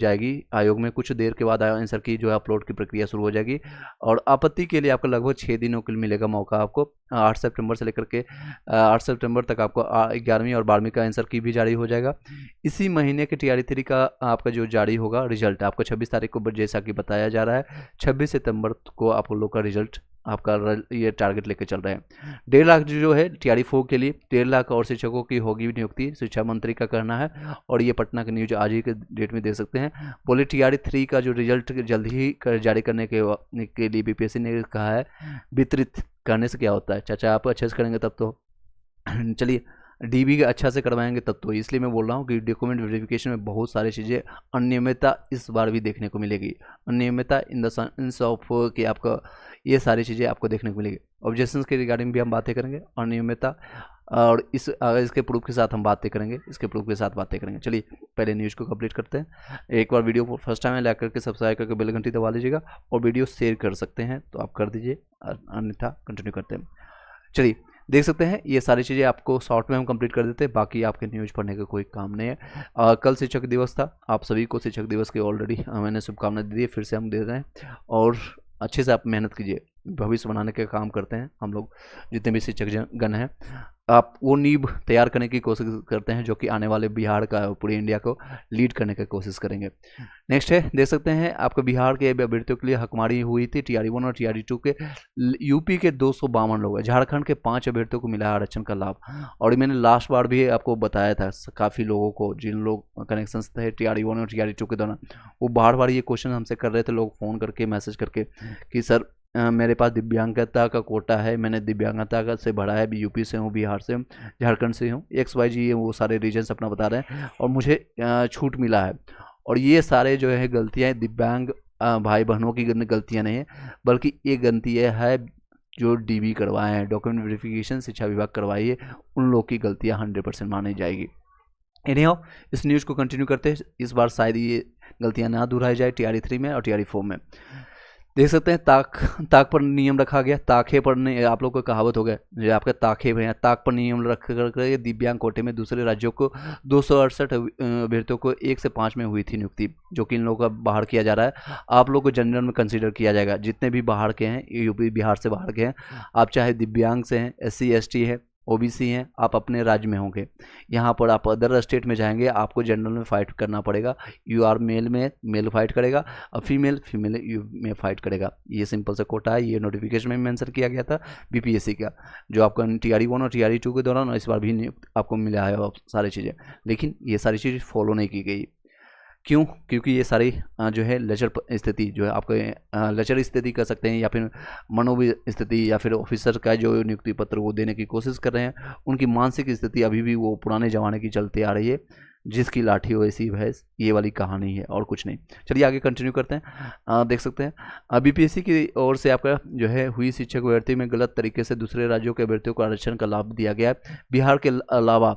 जाएगी आयोग में, कुछ देर के बाद आंसर की जो है अपलोड की प्रक्रिया शुरू हो जाएगी। और आपत्ति के लिए आपको लगभग 6 दिनों के लिए मिलेगा मौका आपको। 8 सितंबर से लेकर के 8 सितंबर तक आपको 11वीं और 12वीं का आंसर की भी जारी हो जाएगा। इसी महीने के TRE 3 का आपका जो जारी होगा रिजल्ट आपको 26 तारीख को, जैसा कि बताया जा रहा है 26 सितंबर को आप लोग का रिजल्ट आपका ये टारगेट लेके चल रहे हैं। 1.5 लाख जो है TRE 4 के लिए 1.5 लाख और शिक्षकों की होगी नियुक्ति, शिक्षा मंत्री का कहना है। और ये पटना की न्यूज आज ही के डेट में देख सकते हैं। बोले TRE 3 का जो रिजल्ट जल्द ही जारी करने के लिए BPSC ने कहा है। वितरित करने से क्या होता है चाचा, आप अच्छे से करेंगे तब तो चलिए DB अच्छा से करवाएंगे तब तो। इसलिए मैं बोल रहा हूँ कि डॉक्यूमेंट वेरिफिकेशन में बहुत सारी चीज़ें अनियमितता इस बार भी देखने को मिलेगी। अनियमितता इन द सेंस ऑफ कि आपका ये सारी चीज़ें आपको देखने को मिलेगी। ऑब्जेक्शंस के रिगार्डिंग भी हम बातें करेंगे, अनियमितता और इसके प्रूफ के साथ हम बातें करेंगे, इसके प्रूफ के साथ बातें करेंगे। चलिए पहले न्यूज़ को कंप्लीट करते हैं। एक बार वीडियो को फर्स्ट टाइम लाइक करके सब्सक्राइब करके बेल घंटी दबा लीजिएगा और वीडियो शेयर कर सकते हैं तो आप कर दीजिए, अन्यथा कंटिन्यू करते हैं। चलिए देख सकते हैं ये सारी चीज़ें आपको शॉर्ट में हम कंप्लीट कर देते हैं, बाकी आपके न्यूज़ पढ़ने का कोई काम नहीं है। कल शिक्षक दिवस था, आप सभी को शिक्षक दिवस की ऑलरेडी मैंने शुभकामनाएं दे दी है, फिर से हम दे रहे हैं। और अच्छे से आप मेहनत कीजिए, भविष्य बनाने का काम करते हैं हम लोग जितने भी शिक्षक गण हैं। आप वो नींव तैयार करने की कोशिश करते हैं जो कि आने वाले बिहार का पूरी इंडिया को लीड करने की कोशिश करेंगे। नेक्स्ट है देख सकते हैं आपके बिहार के अभ्यर्थियों के लिए हकमारी हुई थी TRE 1 और TRE 2 के। यूपी के 252 लोग हैं, झारखंड के 5 अभ्यर्थियों को मिला है आरक्षण का लाभ। और मैंने लास्ट बार भी आपको बताया था काफ़ी लोगों को जिन लोग कनेक्शन थे TRE 1 और TRE 2 के दौरान, वो बार बार ये क्वेश्चन हमसे कर रहे थे लोग फ़ोन करके मैसेज करके कि सर मेरे पास दिव्यांगता का कोटा है, मैंने दिव्यांगता का से भरा है, यूपी से हूँ, बिहार से हूँ, झारखंड से हूँ, XYZ ये वो सारे रीजन्स अपना बता रहे हैं और मुझे छूट मिला है। और ये सारे जो है गलतियाँ दिव्यांग भाई बहनों की गलतियाँ नहीं है, बल्कि ये गलतियाँ है जो DB करवाए हैं, डॉक्यूमेंट वेरिफिकेशन शिक्षा विभाग करवाई है, उन लोग की गलतियाँ 100% मानी जाएगी। एनीहाउ इस न्यूज़ को कंटिन्यू करते हैं, इस बार शायद ये गलतियाँ ना दोहराई जाए TRE 3 में और TRE 4 में। देख सकते हैं ताक पर नियम रखा गया, ताखे पर आप लोग को कहावत हो गया जो आपके ताखे में ताक पर नियम रख कर दिव्यांग कोटे में दूसरे राज्यों को 268 अभ्यर्थियों को 1 से 5 में हुई थी नियुक्ति, जो कि इन लोगों का बाहर किया जा रहा है। आप लोग को जनरल में कंसीडर किया जाएगा, जितने भी बाहर के हैं, यूपी बिहार से बाहर के हैं, आप चाहे दिव्यांग से हैं, SC ST है, OBC हैं, आप अपने राज्य में होंगे। यहाँ पर आप अदर स्टेट में जाएंगे आपको जनरल में फाइट करना पड़ेगा। यू आर मेल में मेल फाइट करेगा और फीमेल में फाइट करेगा। ये सिंपल सा कोटा है, ये नोटिफिकेशन में मेंशन किया गया था BPSC का, जो आपका TRE 1 और TRE 2 के दौरान इस बार भी आपको मिला है सारी चीज़ें, लेकिन ये सारी चीज़ें फॉलो नहीं की गई। क्यों? क्योंकि ये सारी जो है लचर स्थिति जो है आपको लचर स्थिति कर सकते हैं, या फिर मनोवी स्थिति, या फिर ऑफिसर का जो नियुक्ति पत्र वो देने की कोशिश कर रहे हैं, उनकी मानसिक स्थिति अभी भी वो पुराने ज़माने की चलती आ रही है, जिसकी लाठी वैसी भैंस, ये वाली कहानी है और कुछ नहीं। चलिए आगे कंटिन्यू करते हैं। देख सकते हैं BPSC की ओर से आपका जो है हुई शिक्षक भर्ती में गलत तरीके से दूसरे राज्यों के अभ्यर्थियों को आरक्षण का लाभ दिया गया है। बिहार के अलावा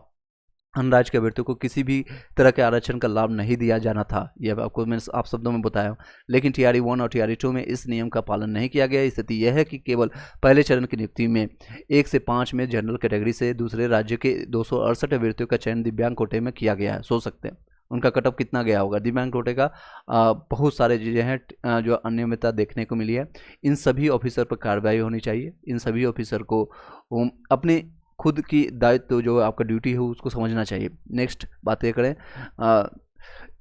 अन्य राज्य के अभ्यर्थियों को किसी भी तरह के आरक्षण का लाभ नहीं दिया जाना था, यह आपको मैंने आप शब्दों में बताया हूँ। लेकिन TRE 1 और TRE 2 में इस नियम का पालन नहीं किया गया। स्थिति यह है कि केवल पहले चरण की नियुक्ति में 1 से 5 में जनरल कैटेगरी से दूसरे राज्य के 268 अभ्यर्थियों का चयन दिव्यांग कोटे में किया गया है। सोच सकते हैं उनका कटअप कितना गया होगा दिव्यांग कोटे का। बहुत सारे चीज़ें हैं जो अनियमितता देखने को मिली है। इन सभी ऑफिसर पर कार्रवाई होनी चाहिए। इन सभी ऑफिसर को अपने खुद की दायित्व जो आपका ड्यूटी है उसको समझना चाहिए। नेक्स्ट बातें करें,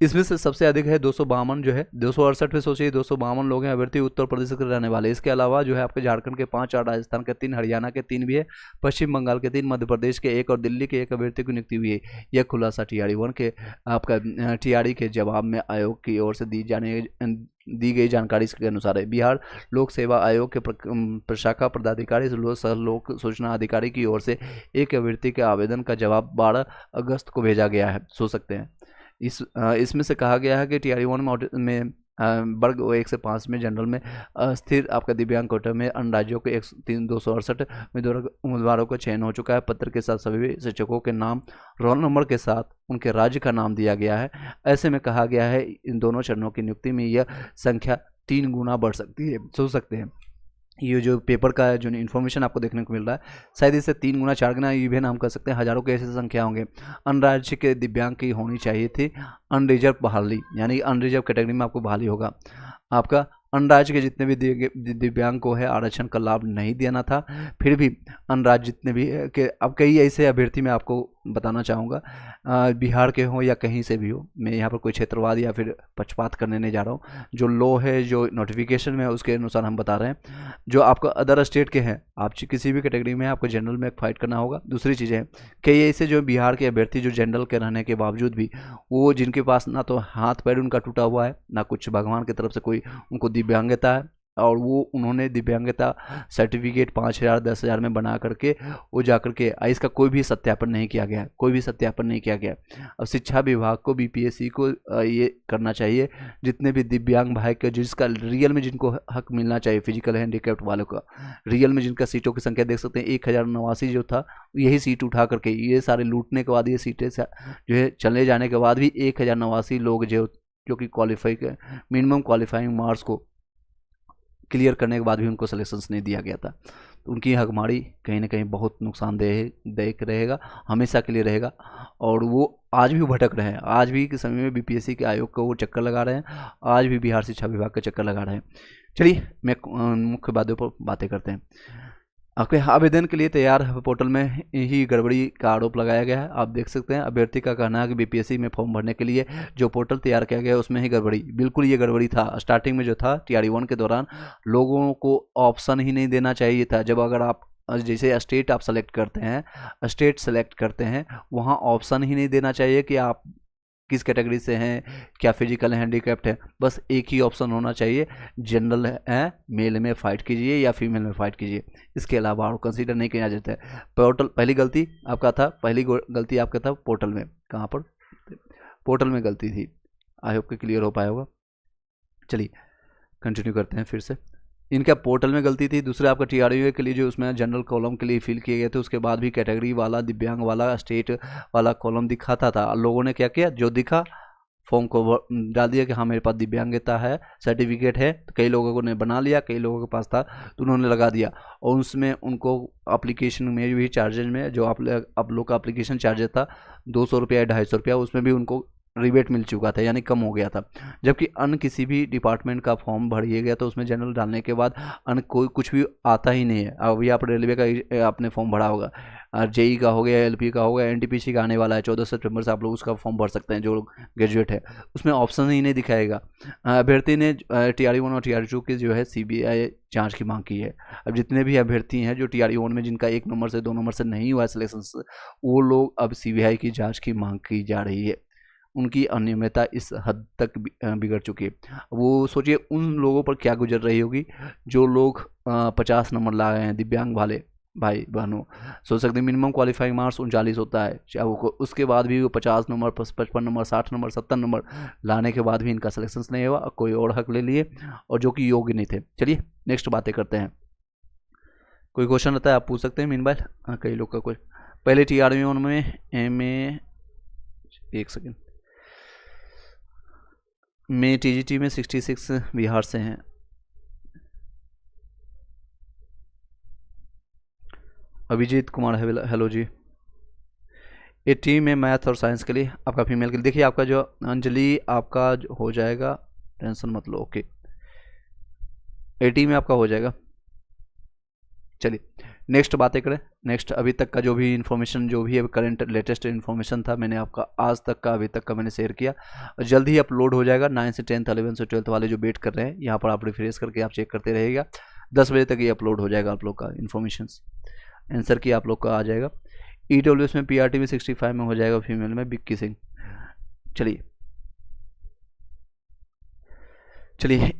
इसमें से सबसे अधिक है 252 जो है 268 में सोचिए 252 लोग हैं अभ्यर्थी उत्तर प्रदेश के रहने वाले। इसके अलावा जो है आपके झारखंड के 5 और राजस्थान के 3, हरियाणा के 3 भी है, पश्चिम बंगाल के 3, मध्य प्रदेश के 1 और दिल्ली के 1 अभ्यर्थी की नियुक्ति हुई है। यह खुलासा TRE 1 के आपका TRE के जवाब में आयोग की ओर से दी गई जानकारी के अनुसार है। बिहार लोक सेवा आयोग के प्रशाखा पदाधिकारी सह लोक सूचना अधिकारी की ओर से एक अभ्यर्थी के आवेदन का जवाब 12 अगस्त को भेजा गया है। सोच सकते हैं इसमें से कहा गया है कि TRE 1 में वर्ग 1 से 5 में जनरल में स्थिर आपका दिव्यांग कोटा में अन्य राज्यों के 268 उम्मीदवारों का चयन हो चुका है। पत्र के साथ सभी शिक्षकों के नाम, रोल नंबर के साथ उनके राज्य का नाम दिया गया है। ऐसे में कहा गया है इन दोनों चरणों की नियुक्ति में यह संख्या 3 गुना बढ़ सकती है। सोच सकते हैं ये जो पेपर का जो इन्फॉर्मेशन आपको देखने को मिल रहा है, शायद इससे 3 गुना 4 गुना इवन हम कह सकते हैं, हज़ारों के ऐसे संख्या होंगे। अनराज्य के दिव्यांग की होनी चाहिए थी अनरिजर्व बहाली, यानी अनरिजर्व कैटेगरी में आपको बहाली होगा। आपका अनराज्य के जितने भी दिव्यांग को है आरक्षण का लाभ नहीं देना था, फिर भी अनराज्य जितने भी के, अब कई ऐसे अभ्यर्थी मैं आपको बताना चाहूँगा, बिहार के हों या कहीं से भी हो, मैं यहाँ पर कोई क्षेत्रवाद या फिर पक्षपात करने नहीं जा रहा हूँ। जो लॉ है, जो नोटिफिकेशन में है, उसके अनुसार हम बता रहे हैं। जो आपका अदर स्टेट के हैं, आप किसी भी कैटेगरी में आपको जनरल में फाइट करना होगा। दूसरी चीज़ें हैं कई ऐसे जो बिहार के अभ्यर्थी जो जनरल के रहने के बावजूद भी, वो जिनके पास ना तो हाथ पैर उनका टूटा हुआ है, ना कुछ भगवान की तरफ से कोई उनको दिव्यांगता है, और वो उन्होंने दिव्यांगता सर्टिफिकेट 5,000 10,000 में बना करके वो जा करके इसका कोई भी सत्यापन नहीं किया गया, कोई भी सत्यापन नहीं किया गया। अब शिक्षा विभाग को, बीपीएससी को ये करना चाहिए, जितने भी दिव्यांग भाई के जिसका रियल में जिनको हक मिलना चाहिए, फिजिकल हैंडीकैप्ड वालों का रियल में जिनका सीटों की संख्या देख सकते हैं 1089 जो था, यही सीट उठा करके ये सारे लूटने के बाद, ये सीटें जो है चले जाने के बाद भी 1089 लोग जो कि क्वालिफाई मिनिमम क्वालिफाइंग मार्क्स को क्लियर करने के बाद भी उनको सिलेक्शंस नहीं दिया गया था। तो उनकी हकमारी कहीं ना कहीं बहुत नुकसानदेह रहेगा, हमेशा के लिए रहेगा। और वो आज भी भटक रहे हैं, आज भी के समय में बीपीएससी के आयोग को वो चक्कर लगा रहे हैं, आज भी बिहार शिक्षा विभाग का चक्कर लगा रहे हैं। चलिए मैं मुख्य बातों पर बातें करते हैं। आपके आवेदन के लिए तैयार पोर्टल में ही गड़बड़ी का आरोप लगाया गया है। आप देख सकते हैं अभ्यर्थी का कहना है कि बीपीएससी में फॉर्म भरने के लिए जो पोर्टल तैयार किया गया है उसमें ही गड़बड़ी, बिल्कुल ये गड़बड़ी था। स्टार्टिंग में जो था TRE-1 के दौरान लोगों को ऑप्शन ही नहीं देना चाहिए था। जब अगर आप जैसे स्टेट आप सेलेक्ट करते हैं, स्टेट सेलेक्ट करते हैं, वहाँ ऑप्शन ही नहीं देना चाहिए कि आप किस कैटेगरी से हैं, क्या फिजिकल हैंडीकैप्ड है, बस एक ही ऑप्शन होना चाहिए, जनरल है, मेल में फाइट कीजिए या फीमेल में फाइट कीजिए, इसके अलावा और कंसीडर नहीं किया जाता है। पोर्टल पहली गलती आपका था, पहली गलती आपका था पोर्टल में, कहाँ पर पोर्टल में गलती थी। आई होप कि क्लियर हो पाया होगा। चलिए कंटिन्यू करते हैं फिर से। इनका पोर्टल में गलती थी। दूसरे आपका TRE के लिए जो उसमें जनरल कॉलम के लिए फिल किए गए थे, उसके बाद भी कैटेगरी वाला, दिव्यांग वाला, स्टेट वाला कॉलम दिखाता था। लोगों ने क्या किया, जो दिखा फॉर्म को डाल दिया कि हाँ मेरे पास दिव्यांगता है, सर्टिफिकेट है। तो कई लोगों ने बना लिया, कई लोगों के पास था तो उन्होंने लगा दिया, और उसमें उनको एप्लीकेशन में भी चार्जेज में जो आप लोग का एप्लीकेशन चार्जेस था 200 रुपया या 250 रुपया, उसमें भी उनको रिबेट मिल चुका था, यानी कम हो गया था। जबकि अन्य किसी भी डिपार्टमेंट का फॉर्म भरिए गया तो उसमें जनरल डालने के बाद अन्य कोई कुछ भी आता ही नहीं है। अभी आप रेलवे का आपने फॉर्म भरा होगा, JEE का हो गया, LP का हो गया, NTPC का आने वाला है 14 सितंबर से, आप लोग उसका फॉर्म भर सकते हैं जो ग्रेजुएट है, उसमें ऑप्शन ही नहीं दिखाएगा। अभ्यर्थी ने TRE-1 और TRE-2 की जो है CBI जांच की मांग की है। अब जितने भी अभ्यर्थी हैं जो TRE-1 में जिनका 1 नंबर से 2 नंबर से नहीं हुआ है सिलेक्शन, वो लोग अब CBI की जाँच की मांग की जा रही है। उनकी अनियमितता इस हद तक बिगड़ चुकी है। वो सोचिए उन लोगों पर क्या गुजर रही होगी जो लोग 50 नंबर ला गए हैं, दिव्यांग वाले भाई बहनों। सोच सकते हैं मिनिमम क्वालिफाइंग मार्क्स 39 होता है, चाहे वो उसके बाद भी वो 50 नंबर 55 नंबर 60 नंबर 70 नंबर लाने के बाद भी इनका सिलेक्शन नहीं हुआ, कोई और हक ले लिए और जो कि योग्य नहीं थे। चलिए नेक्स्ट बातें करते हैं। कोई क्वेश्चन रहता है आप पूछ सकते हैं मीनवाइल। हाँ कई लोग का कोई पहले TRE-1 में MA, एक सेकेंड, मैं TGT में 66 बिहार से हैं। अभिजीत कुमार हेलो जी। 80 में मैथ और साइंस के लिए आपका फीमेल के लिए, देखिए आपका जो अंजलि आपका हो जाएगा, टेंशन मत लो, ओके 80 में आपका हो जाएगा। चलिए नेक्स्ट बातें करें। नेक्स्ट अभी तक का जो भी इन्फॉर्मेशन, जो भी करंट लेटेस्ट इन्फॉर्मेशन था, मैंने आपका आज तक का अभी तक का मैंने शेयर किया, जल्द ही अपलोड हो जाएगा। 9 से 10th 11 से 12th वाले जो वेट कर रहे हैं, यहाँ पर आप रिफ्रेश करके आप चेक करते रहिएगा। 10 बजे तक ये अपलोड हो जाएगा आप लोग का इन्फॉर्मेशन, आंसर की आप लोग का आ जाएगा। EWS में PRT में 65 में हो जाएगा, फीमेल में बिक्की सिंह। चलिए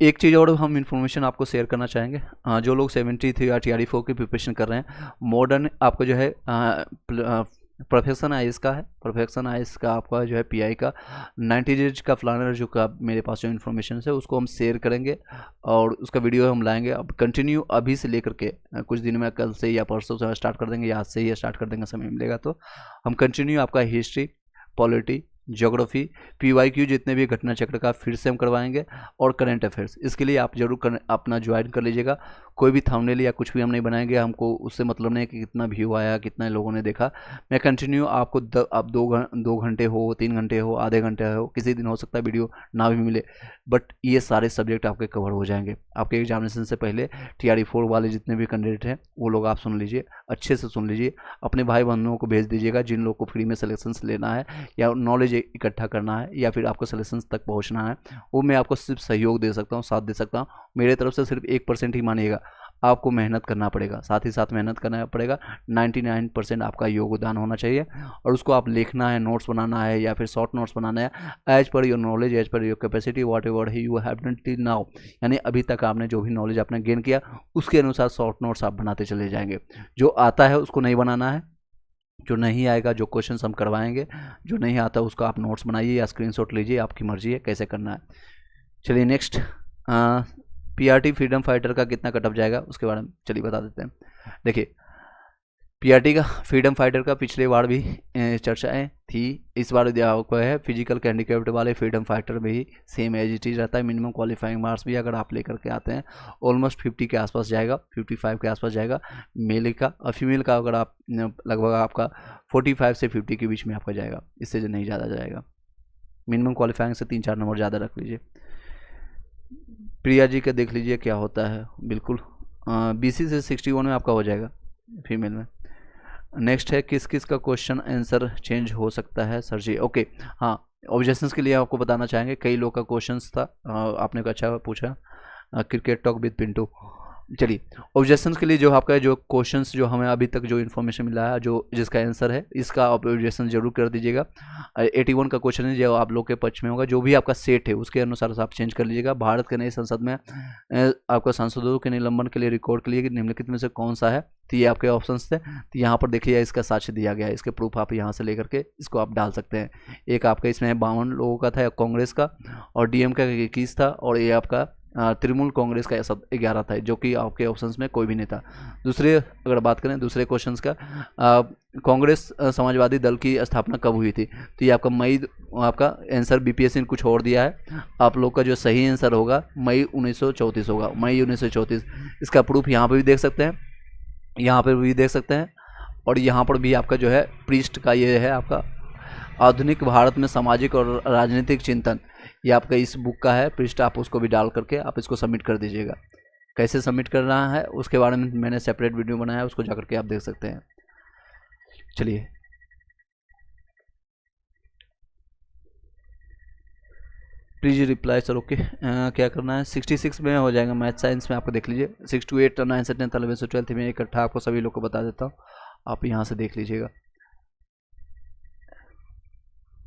एक चीज़ और हम इन्फॉर्मेशन आपको शेयर करना चाहेंगे। जो लोग 73 या TRE-4 की प्रिपरेशन कर रहे हैं, मॉडर्न आपको जो है परफेक्शन आइस का है, परफेक्शन आइस का आपका जो है PI का 90 डेज का प्लानर जो का मेरे पास जो इन्फॉर्मेशन है उसको हम शेयर करेंगे और उसका वीडियो हम लाएंगे। अब कंटिन्यू अभी से लेकर के कुछ दिन में, कल से या परसों से स्टार्ट कर देंगे या आज से ही स्टार्ट कर देंगे, समय मिलेगा तो हम कंटिन्यू आपका हिस्ट्री, पॉलिटी, ज्योग्राफी, PYQ जितने भी घटना चक्र का फिर से हम करवाएंगे और करंट अफेयर्स। इसके लिए आप जरूर अपना ज्वाइन कर लीजिएगा। कोई भी थंबनेल या कुछ भी हम नहीं बनाएंगे, हमको उससे मतलब नहीं कि कितना व्यू आया, कितने लोगों ने देखा। मैं कंटिन्यू आपको आप 2 घंटे हो, 3 घंटे हो, आधे घंटे हो, किसी दिन हो सकता है वीडियो ना भी मिले, बट ये सारे सब्जेक्ट आपके कवर हो जाएंगे। आपके एग्जामिनेशन से पहले TRE 4 वाले जितने भी कैंडिडेट हैं वो लोग आप सुन लीजिए, अच्छे से सुन लीजिए, अपने भाई बहनों को भेज दीजिएगा जिन लोग को फ्री में सिलेक्शन लेना है या नॉलेज इकट्ठा करना है या फिर आपको सिलेक्शन तक पहुंचना है। वो मैं आपको सिर्फ सहयोग दे सकता हूँ, साथ दे सकता हूँ। मेरे तरफ से सिर्फ 1% ही मानिएगा, आपको मेहनत करना पड़ेगा, साथ ही साथ मेहनत करना पड़ेगा। 99% आपका योगदान होना चाहिए और उसको आप लिखना है, नोट्स बनाना है या फिर शॉर्ट नोट्स बनाना है as per your knowledge, as per your capacity, whatever you have done till now. यानी अभी तक आपने जो भी नॉलेज आपने गेन किया उसके अनुसार शॉर्ट नोट्स आप बनाते चले जाएंगे। जो आता है उसको नहीं बनाना है, जो नहीं आएगा, जो क्वेश्चन हम करवाएंगे, जो नहीं आता उसका आप नोट्स बनाइए या स्क्रीनशॉट लीजिए, आपकी मर्जी है कैसे करना है। चलिए नेक्स्ट, PRT फ्रीडम फाइटर का कितना कट ऑफ जाएगा उसके बारे में चलिए बता देते हैं। देखिए PRT का फ्रीडम फाइटर का पिछले बार भी चर्चाएं थी, इस बार आपको है फिजिकल हैंडीकैप्ड वाले फ्रीडम फाइटर में ही सेम एज इट इज रहता है। मिनिमम क्वालिफाइंग मार्क्स भी अगर आप लेकर के आते हैं ऑलमोस्ट 50 के आसपास जाएगा, 55 के आसपास जाएगा मेल का, और फीमेल का अगर आप लगभग आपका 45 से 50 के बीच में आपका जाएगा, इससे जो नहीं ज़्यादा जाएगा। मिनिमम क्वालिफाइंग से 3-4 नंबर ज़्यादा रख लीजिए। प्रिया जी का देख लीजिए क्या होता है, बिल्कुल BC से 61 में आपका हो जाएगा फीमेल में। नेक्स्ट है किस किस का क्वेश्चन आंसर चेंज हो सकता है सर जी। ओके हाँ, ऑब्जेक्शंस के लिए आपको बताना चाहेंगे, कई लोग का क्वेश्चंस था, आपने अच्छा पूछा क्रिकेट टॉक विद पिंटू। चलिए ऑब्जेक्शंस के लिए जो आपका जो क्वेश्चंस जो हमें अभी तक जो इन्फॉर्मेशन मिला है, जो जिसका आंसर है इसका आप ऑब्जेक्शन जरूर कर दीजिएगा। 81 का क्वेश्चन है जो आप लोग के पक्ष में होगा, जो भी आपका सेट है उसके अनुसार आप चेंज कर लीजिएगा। भारत के नए संसद में आपका सांसदों के निलंबन के लिए रिकॉर्ड के लिए निम्नलिखित में से कौन सा है, तो ये आपके ऑप्शंस थे। तो यहाँ पर देखिए इसका साक्ष्य दिया गया है, इसके प्रूफ आप यहाँ से लेकर के इसको आप डाल सकते हैं। एक आपका इसमें 52 लोगों का था कांग्रेस का, और DM का 21 था, और ये आपका तृणमूल कांग्रेस का 11 था, जो कि आपके ऑप्शंस में कोई भी नहीं था। दूसरे अगर बात करें दूसरे क्वेश्चंस का, कांग्रेस समाजवादी दल की स्थापना कब हुई थी, तो ये आपका मई, आपका आंसर BPSC ने कुछ और दिया है, आप लोग का जो सही आंसर होगा मई 1934 होगा, मई 1934। इसका प्रूफ यहाँ पर भी देख सकते हैं, यहाँ पर भी देख सकते हैं, और यहाँ पर भी आपका जो है पृष्ठ का ये है आपका आधुनिक भारत में सामाजिक और राजनीतिक चिंतन, ये आपका इस बुक का है पृष्ठ, आप उसको भी डाल करके आप इसको सबमिट कर दीजिएगा। कैसे सबमिट करना है उसके बारे में मैंने सेपरेट वीडियो बनाया है, उसको जाकर के आप देख सकते हैं। चलिए प्लीज रिप्लाई सर। ओके क्या करना है, 66 में हो जाएगा मैथ साइंस में, आपको देख लीजिए 6 to 8 9 से 10 11 से 12 में इकट्ठा आपको सभी लोग को बता देता हूँ, आप यहाँ से देख लीजिएगा।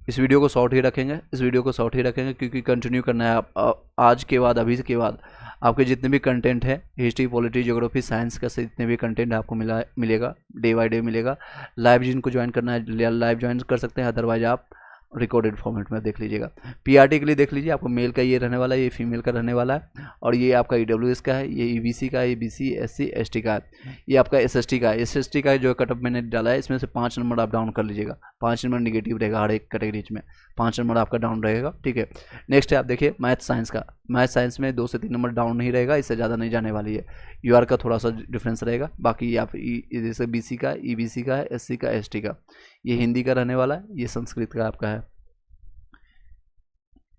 इस वीडियो को शॉर्ट ही रखेंगे, इस वीडियो को शॉर्ट ही रखेंगे क्योंकि कंटिन्यू करना है। आप आज के बाद, अभी के बाद आपके जितने भी कंटेंट है, हिस्ट्री, पॉलिटी, ज्योग्राफी, साइंस का जितने भी कंटेंट आपको मिलेगा डे बाय डे मिलेगा। लाइव जिनको ज्वाइन करना है लाइव ज्वाइन कर सकते हैं, अदरवाइज आप रिकॉर्डेड फॉर्मेट में देख लीजिएगा। PRT के लिए देख लीजिए, आपको मेल का ये रहने वाला है, ये फीमेल का रहने वाला है, और ये आपका EWS का है, ये EBC का है, ये BC SC ST का है, ये आपका SST का है। SST का जो कटअप मैंने डाला है इसमें से 5 नंबर आप डाउन कर लीजिएगा, 5 नंबर निगेटिव रहेगा हर एक कैटेगरीज में, 5 नंबर आपका डाउन रहेगा, ठीक है। नेक्स्ट है आप देखिए मैथ साइंस का, मैथ साइंस में 2 से 3 नंबर डाउन नहीं रहेगा, इससे ज़्यादा नहीं जाने वाली है। UR का थोड़ा सा डिफरेंस रहेगा, बाकी आप जैसे BC का, EBC का है, SC का, ST का, ये हिंदी का रहने वाला है, ये संस्कृत का आपका है।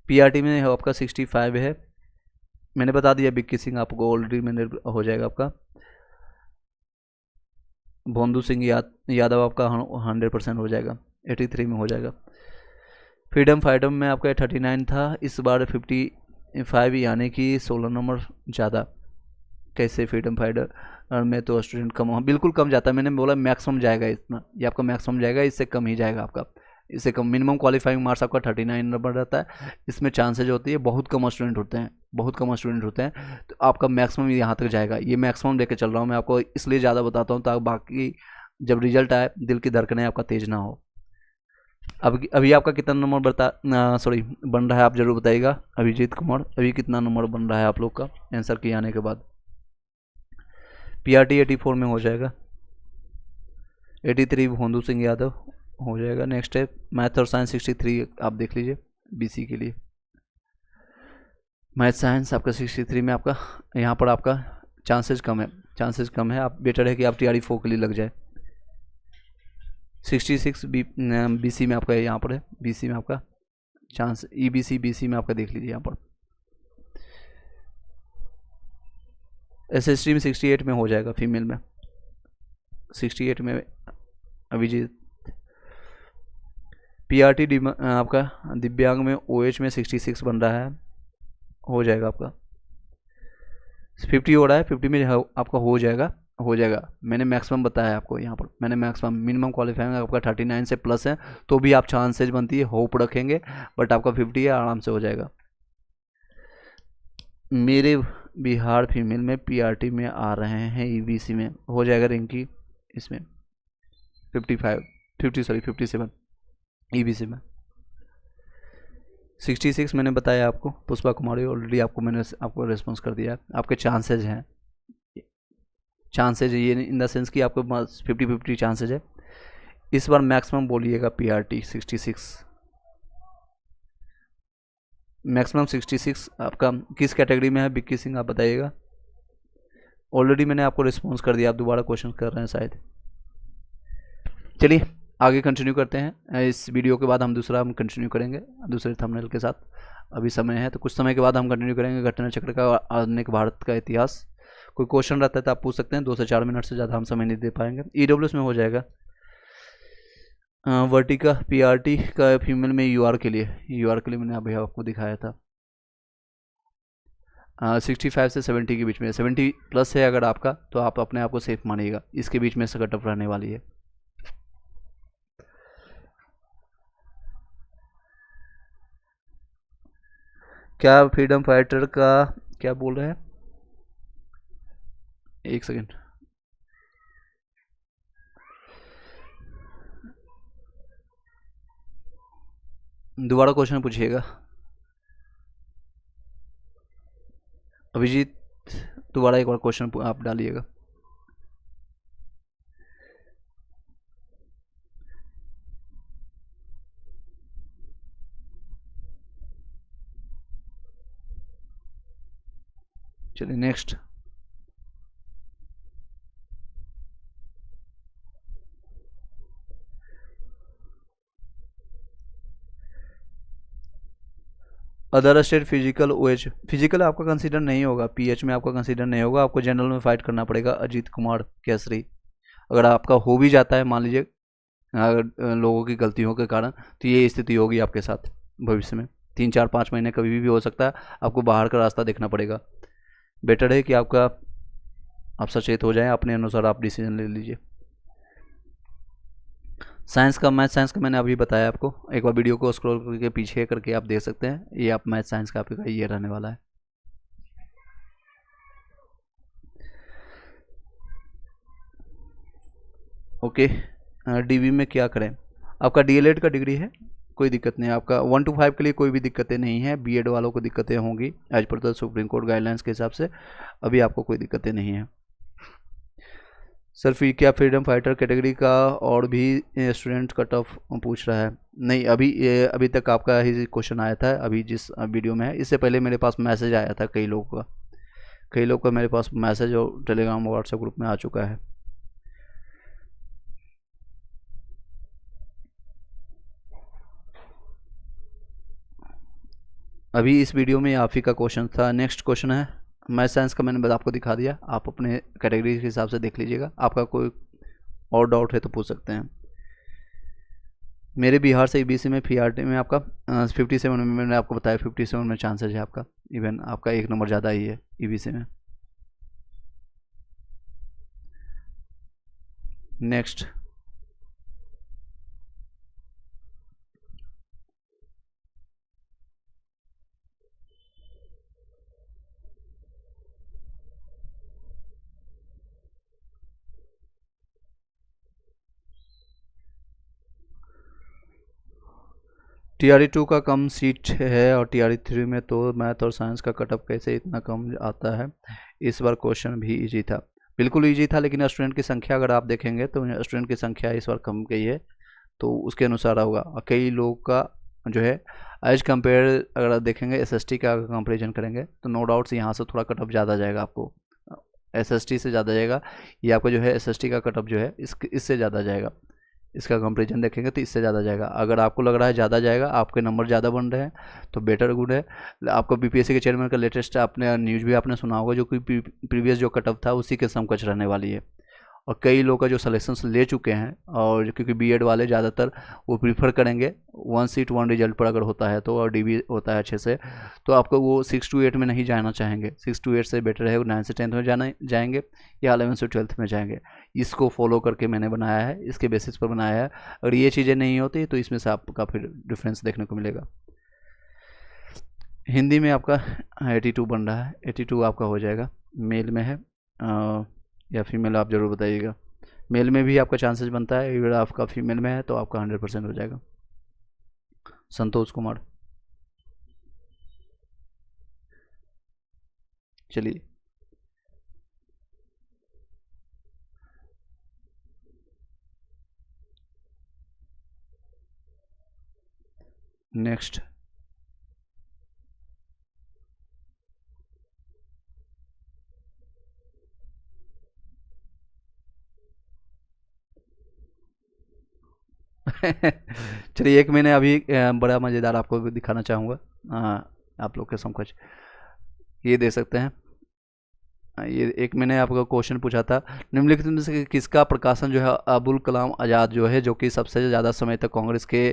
PRT में है आपका 65 है, मैंने बता दिया। बिक्की सिंह आपको ऑलरेडी मैंने हो जाएगा आपका। भोंदू सिंह यादव आपका 100% हो जाएगा, 83 में हो जाएगा। फ्रीडम फाइटर में आपका 39 था, इस बार 55 यानी कि 16 नंबर ज़्यादा। कैसे फ्रीडम फाइटर में तो स्टूडेंट कम हो, बिल्कुल कम जाता है, मैंने बोला मैक्सिमम जाएगा इतना, ये आपका मैक्सिमम जाएगा, इससे कम ही जाएगा आपका, इससे कम। मिनिमम क्वालिफाइंग मार्क्स आपका 39 नंबर रहता है, इसमें चांसेज होती है, बहुत कम स्टूडेंट होते हैं, बहुत कम स्टूडेंट होते हैं, तो आपका मैक्सिमम यहाँ तक जाएगा। ये मैक्सिमम लेके चल रहा हूँ मैं आपको, इसलिए ज़्यादा बताता हूँ ताकि बाकी जब रिजल्ट आए दिल की धड़कनें आपका तेज ना हो। अभी आपका कितना नंबर बन रहा है, आप जरूर बताइएगा। अभिजीत कुमार, अभी कितना नंबर बन रहा है आप लोग का आंसर किए आने के बाद? PRT 84 में हो जाएगा, 83 भोंदू सिंह यादव हो जाएगा। नेक्स्ट है मैथ और साइंस 63, आप देख लीजिए BC के लिए। मैथ साइंस आपका 63 में आपका यहाँ पर आपका चांसेस कम है, चांसेस कम है। आप बेटर है कि आप TRE 4 के लिए लग जाए। 66 BC में आपका यहाँ पर है, BC में आपका चांस, EBC BC में आपका देख लीजिए यहाँ पर। SST में 68 में हो जाएगा, फीमेल में 68 में अभिजीत। PRT आपका दिव्यांग में OH में 66 बन रहा है, हो जाएगा आपका। 50 हो रहा है, 50 में आपका हो जाएगा, हो जाएगा। मैंने मैक्सिमम बताया आपको यहाँ पर, मैंने मैक्सिमम, मिनिमम क्वालिफाइंग आपका 39 से प्लस है तो भी आप चांसेज बनती है, होप रखेंगे, बट आपका 50 है, आराम से हो जाएगा। मेरे बिहार फीमेल में PRT में आ रहे हैं, EBC में हो जाएगा रिंकी, इसमें 57 EBC में। 66 मैंने बताया आपको, पुष्पा कुमारी ऑलरेडी आपको मैंने आपको रिस्पॉन्स कर दिया। आपके चांसेज हैं, चांसेज ये इन द सेंस कि आपके पास 50-50 चांसेज है। इस बार मैक्सिमम बोलिएगा PRT 66, मैक्सिमम 66। आपका किस कैटेगरी में है विक्की सिंह, आप बताइएगा। ऑलरेडी मैंने आपको रिस्पॉन्स कर दिया, आप दोबारा क्वेश्चन कर रहे हैं शायद। चलिए आगे कंटिन्यू करते हैं। इस वीडियो के बाद हम कंटिन्यू करेंगे दूसरे थंबनेल के साथ। अभी समय है तो कुछ समय के बाद हम कंटिन्यू करेंगे घटना चक्र का आधुनिक भारत का इतिहास। कोई क्वेश्चन रहता है तो आप पूछ सकते हैं, 2 से 4 मिनट से ज़्यादा हम समय नहीं दे पाएंगे। EWS में हो जाएगा। वर्टिका PRT का फीमेल में UR के लिए मैंने अभी आपको दिखाया था। 65 से 70 के बीच में, 70 प्लस है अगर आपका तो आप अपने आप को सेफ मानिएगा, इसके बीच में से कट ऑफ रहने वाली है। क्या फ्रीडम फाइटर का क्या बोल रहे हैं, एक सेकेंड, दोबारा क्वेश्चन पूछिएगा अभिजीत, दोबारा एक बार क्वेश्चन आप डालिएगा। चलिए next. Other state physical OH, physical आपका कंसीडर नहीं होगा, PH में आपका कंसीडर नहीं होगा, आपको जनरल में फाइट करना पड़ेगा। अजीत कुमार केसरी, अगर आपका हो भी जाता है मान लीजिए अगर लोगों की गलतियों के कारण, तो ये स्थिति होगी आपके साथ भविष्य में। 3-4-5 महीने कभी भी हो सकता है, आपको बाहर का रास्ता देखना पड़ेगा। बेटर है कि आप सचेत हो जाएं, अपने अनुसार आप डिसीजन ले लीजिए। साइंस का, मैथ साइंस का मैंने अभी बताया आपको, एक बार वीडियो को स्क्रॉल करके पीछे करके आप देख सकते हैं। ये आप मैथ साइंस का आपका ये रहने वाला है। ओके, DV में क्या करें, आपका DLED का डिग्री है, कोई दिक्कत नहीं है। आपका 1 to 5 के लिए कोई भी दिक्कतें नहीं है, BEd वालों को दिक्कतें होंगी as per the supreme court guidelines के हिसाब से, अभी आपको कोई दिक्कतें नहीं है। सर फिर क्या फ्रीडम फाइटर कैटेगरी का और भी स्टूडेंट कट ऑफ पूछ रहा है? नहीं, अभी तक आपका ही क्वेश्चन आया था अभी जिस वीडियो में है। इससे पहले मेरे पास मैसेज आया था कई लोग का मेरे पास मैसेज और टेलीग्राम और व्हाट्सएप ग्रुप में आ चुका है। अभी इस वीडियो में आप ही का क्वेश्चन था। नेक्स्ट क्वेश्चन है मैथ साइंस का, मैंने आपको दिखा दिया, आप अपने कैटेगरी के हिसाब से देख लीजिएगा। आपका कोई और डाउट है तो पूछ सकते हैं। मेरे बिहार से EBC में PRT में आपका 57 में, मैंने आपको बताया 57 में चांसेज है आपका, इवन आपका 1 नंबर ज़्यादा ही है EBC में। नेक्स्ट, TRE 2 का कम सीट है और TRE 3 में तो मैथ और साइंस का कटअप कैसे इतना कम आता है? इस बार क्वेश्चन भी इजी था, बिल्कुल इजी था, लेकिन स्टूडेंट की संख्या अगर आप देखेंगे तो स्टूडेंट की संख्या इस बार कम गई है, तो उसके अनुसार होगा। कई लोगों का जो है एज कम्पेयर अगर आप देखेंगे SST का कंपेरिजन करेंगे तो नो डाउट्स यहाँ से थोड़ा कटअप ज़्यादा जाएगा आपको SST से ज़्यादा जाएगा, ये आपका जो है SST का कट ऑफ जो है इससे ज़्यादा जाएगा। इसका कंपेरिजन देखेंगे तो इससे ज़्यादा जाएगा। अगर आपको लग रहा है ज़्यादा जाएगा, आपके नंबर ज़्यादा बन रहे हैं, तो बेटर गुड है। आपको BPSC के चेयरमैन का लेटेस्ट आपने न्यूज़ भी आपने सुना होगा, जो कि प्रीवियस जो कट ऑफ था उसी के समकक्ष रहने वाली है। और कई लोग का जो सिलेक्शंस ले चुके हैं, और क्योंकि बीएड वाले ज़्यादातर वो प्रीफर करेंगे 1 सीट 1 रिजल्ट पर अगर होता है तो, और DB होता है अच्छे से, तो आपको वो 6 to 8 में नहीं जाना चाहेंगे। 6 to 8 से बेटर है 9 से 10th में जाएंगे या 11 से 12th में जाएंगे। इसको फॉलो करके मैंने बनाया है, इसके बेसिस पर बनाया है। अगर ये चीज़ें नहीं होती तो इसमें से आपका फिर डिफरेंस देखने को मिलेगा। हिंदी में आपका 82 बन रहा है, 82 आपका हो जाएगा। मेल में है या फीमेल, आप ज़रूर बताइएगा। मेल में भी आपका चांसेस बनता है, अगर आपका फीमेल में है तो आपका 100% हो जाएगा। संतोष कुमार, चलिए नेक्स्ट। चलिए एक मैंने अभी बड़ा मज़ेदार आपको भी दिखाना चाहूँगा, आप लोग के समझ ये दे सकते हैं। ये एक मैंने आपको क्वेश्चन पूछा था, निम्नलिखित में से किसका प्रकाशन जो है अबुल कलाम आज़ाद जो है, जो कि सबसे ज़्यादा समय तक कांग्रेस के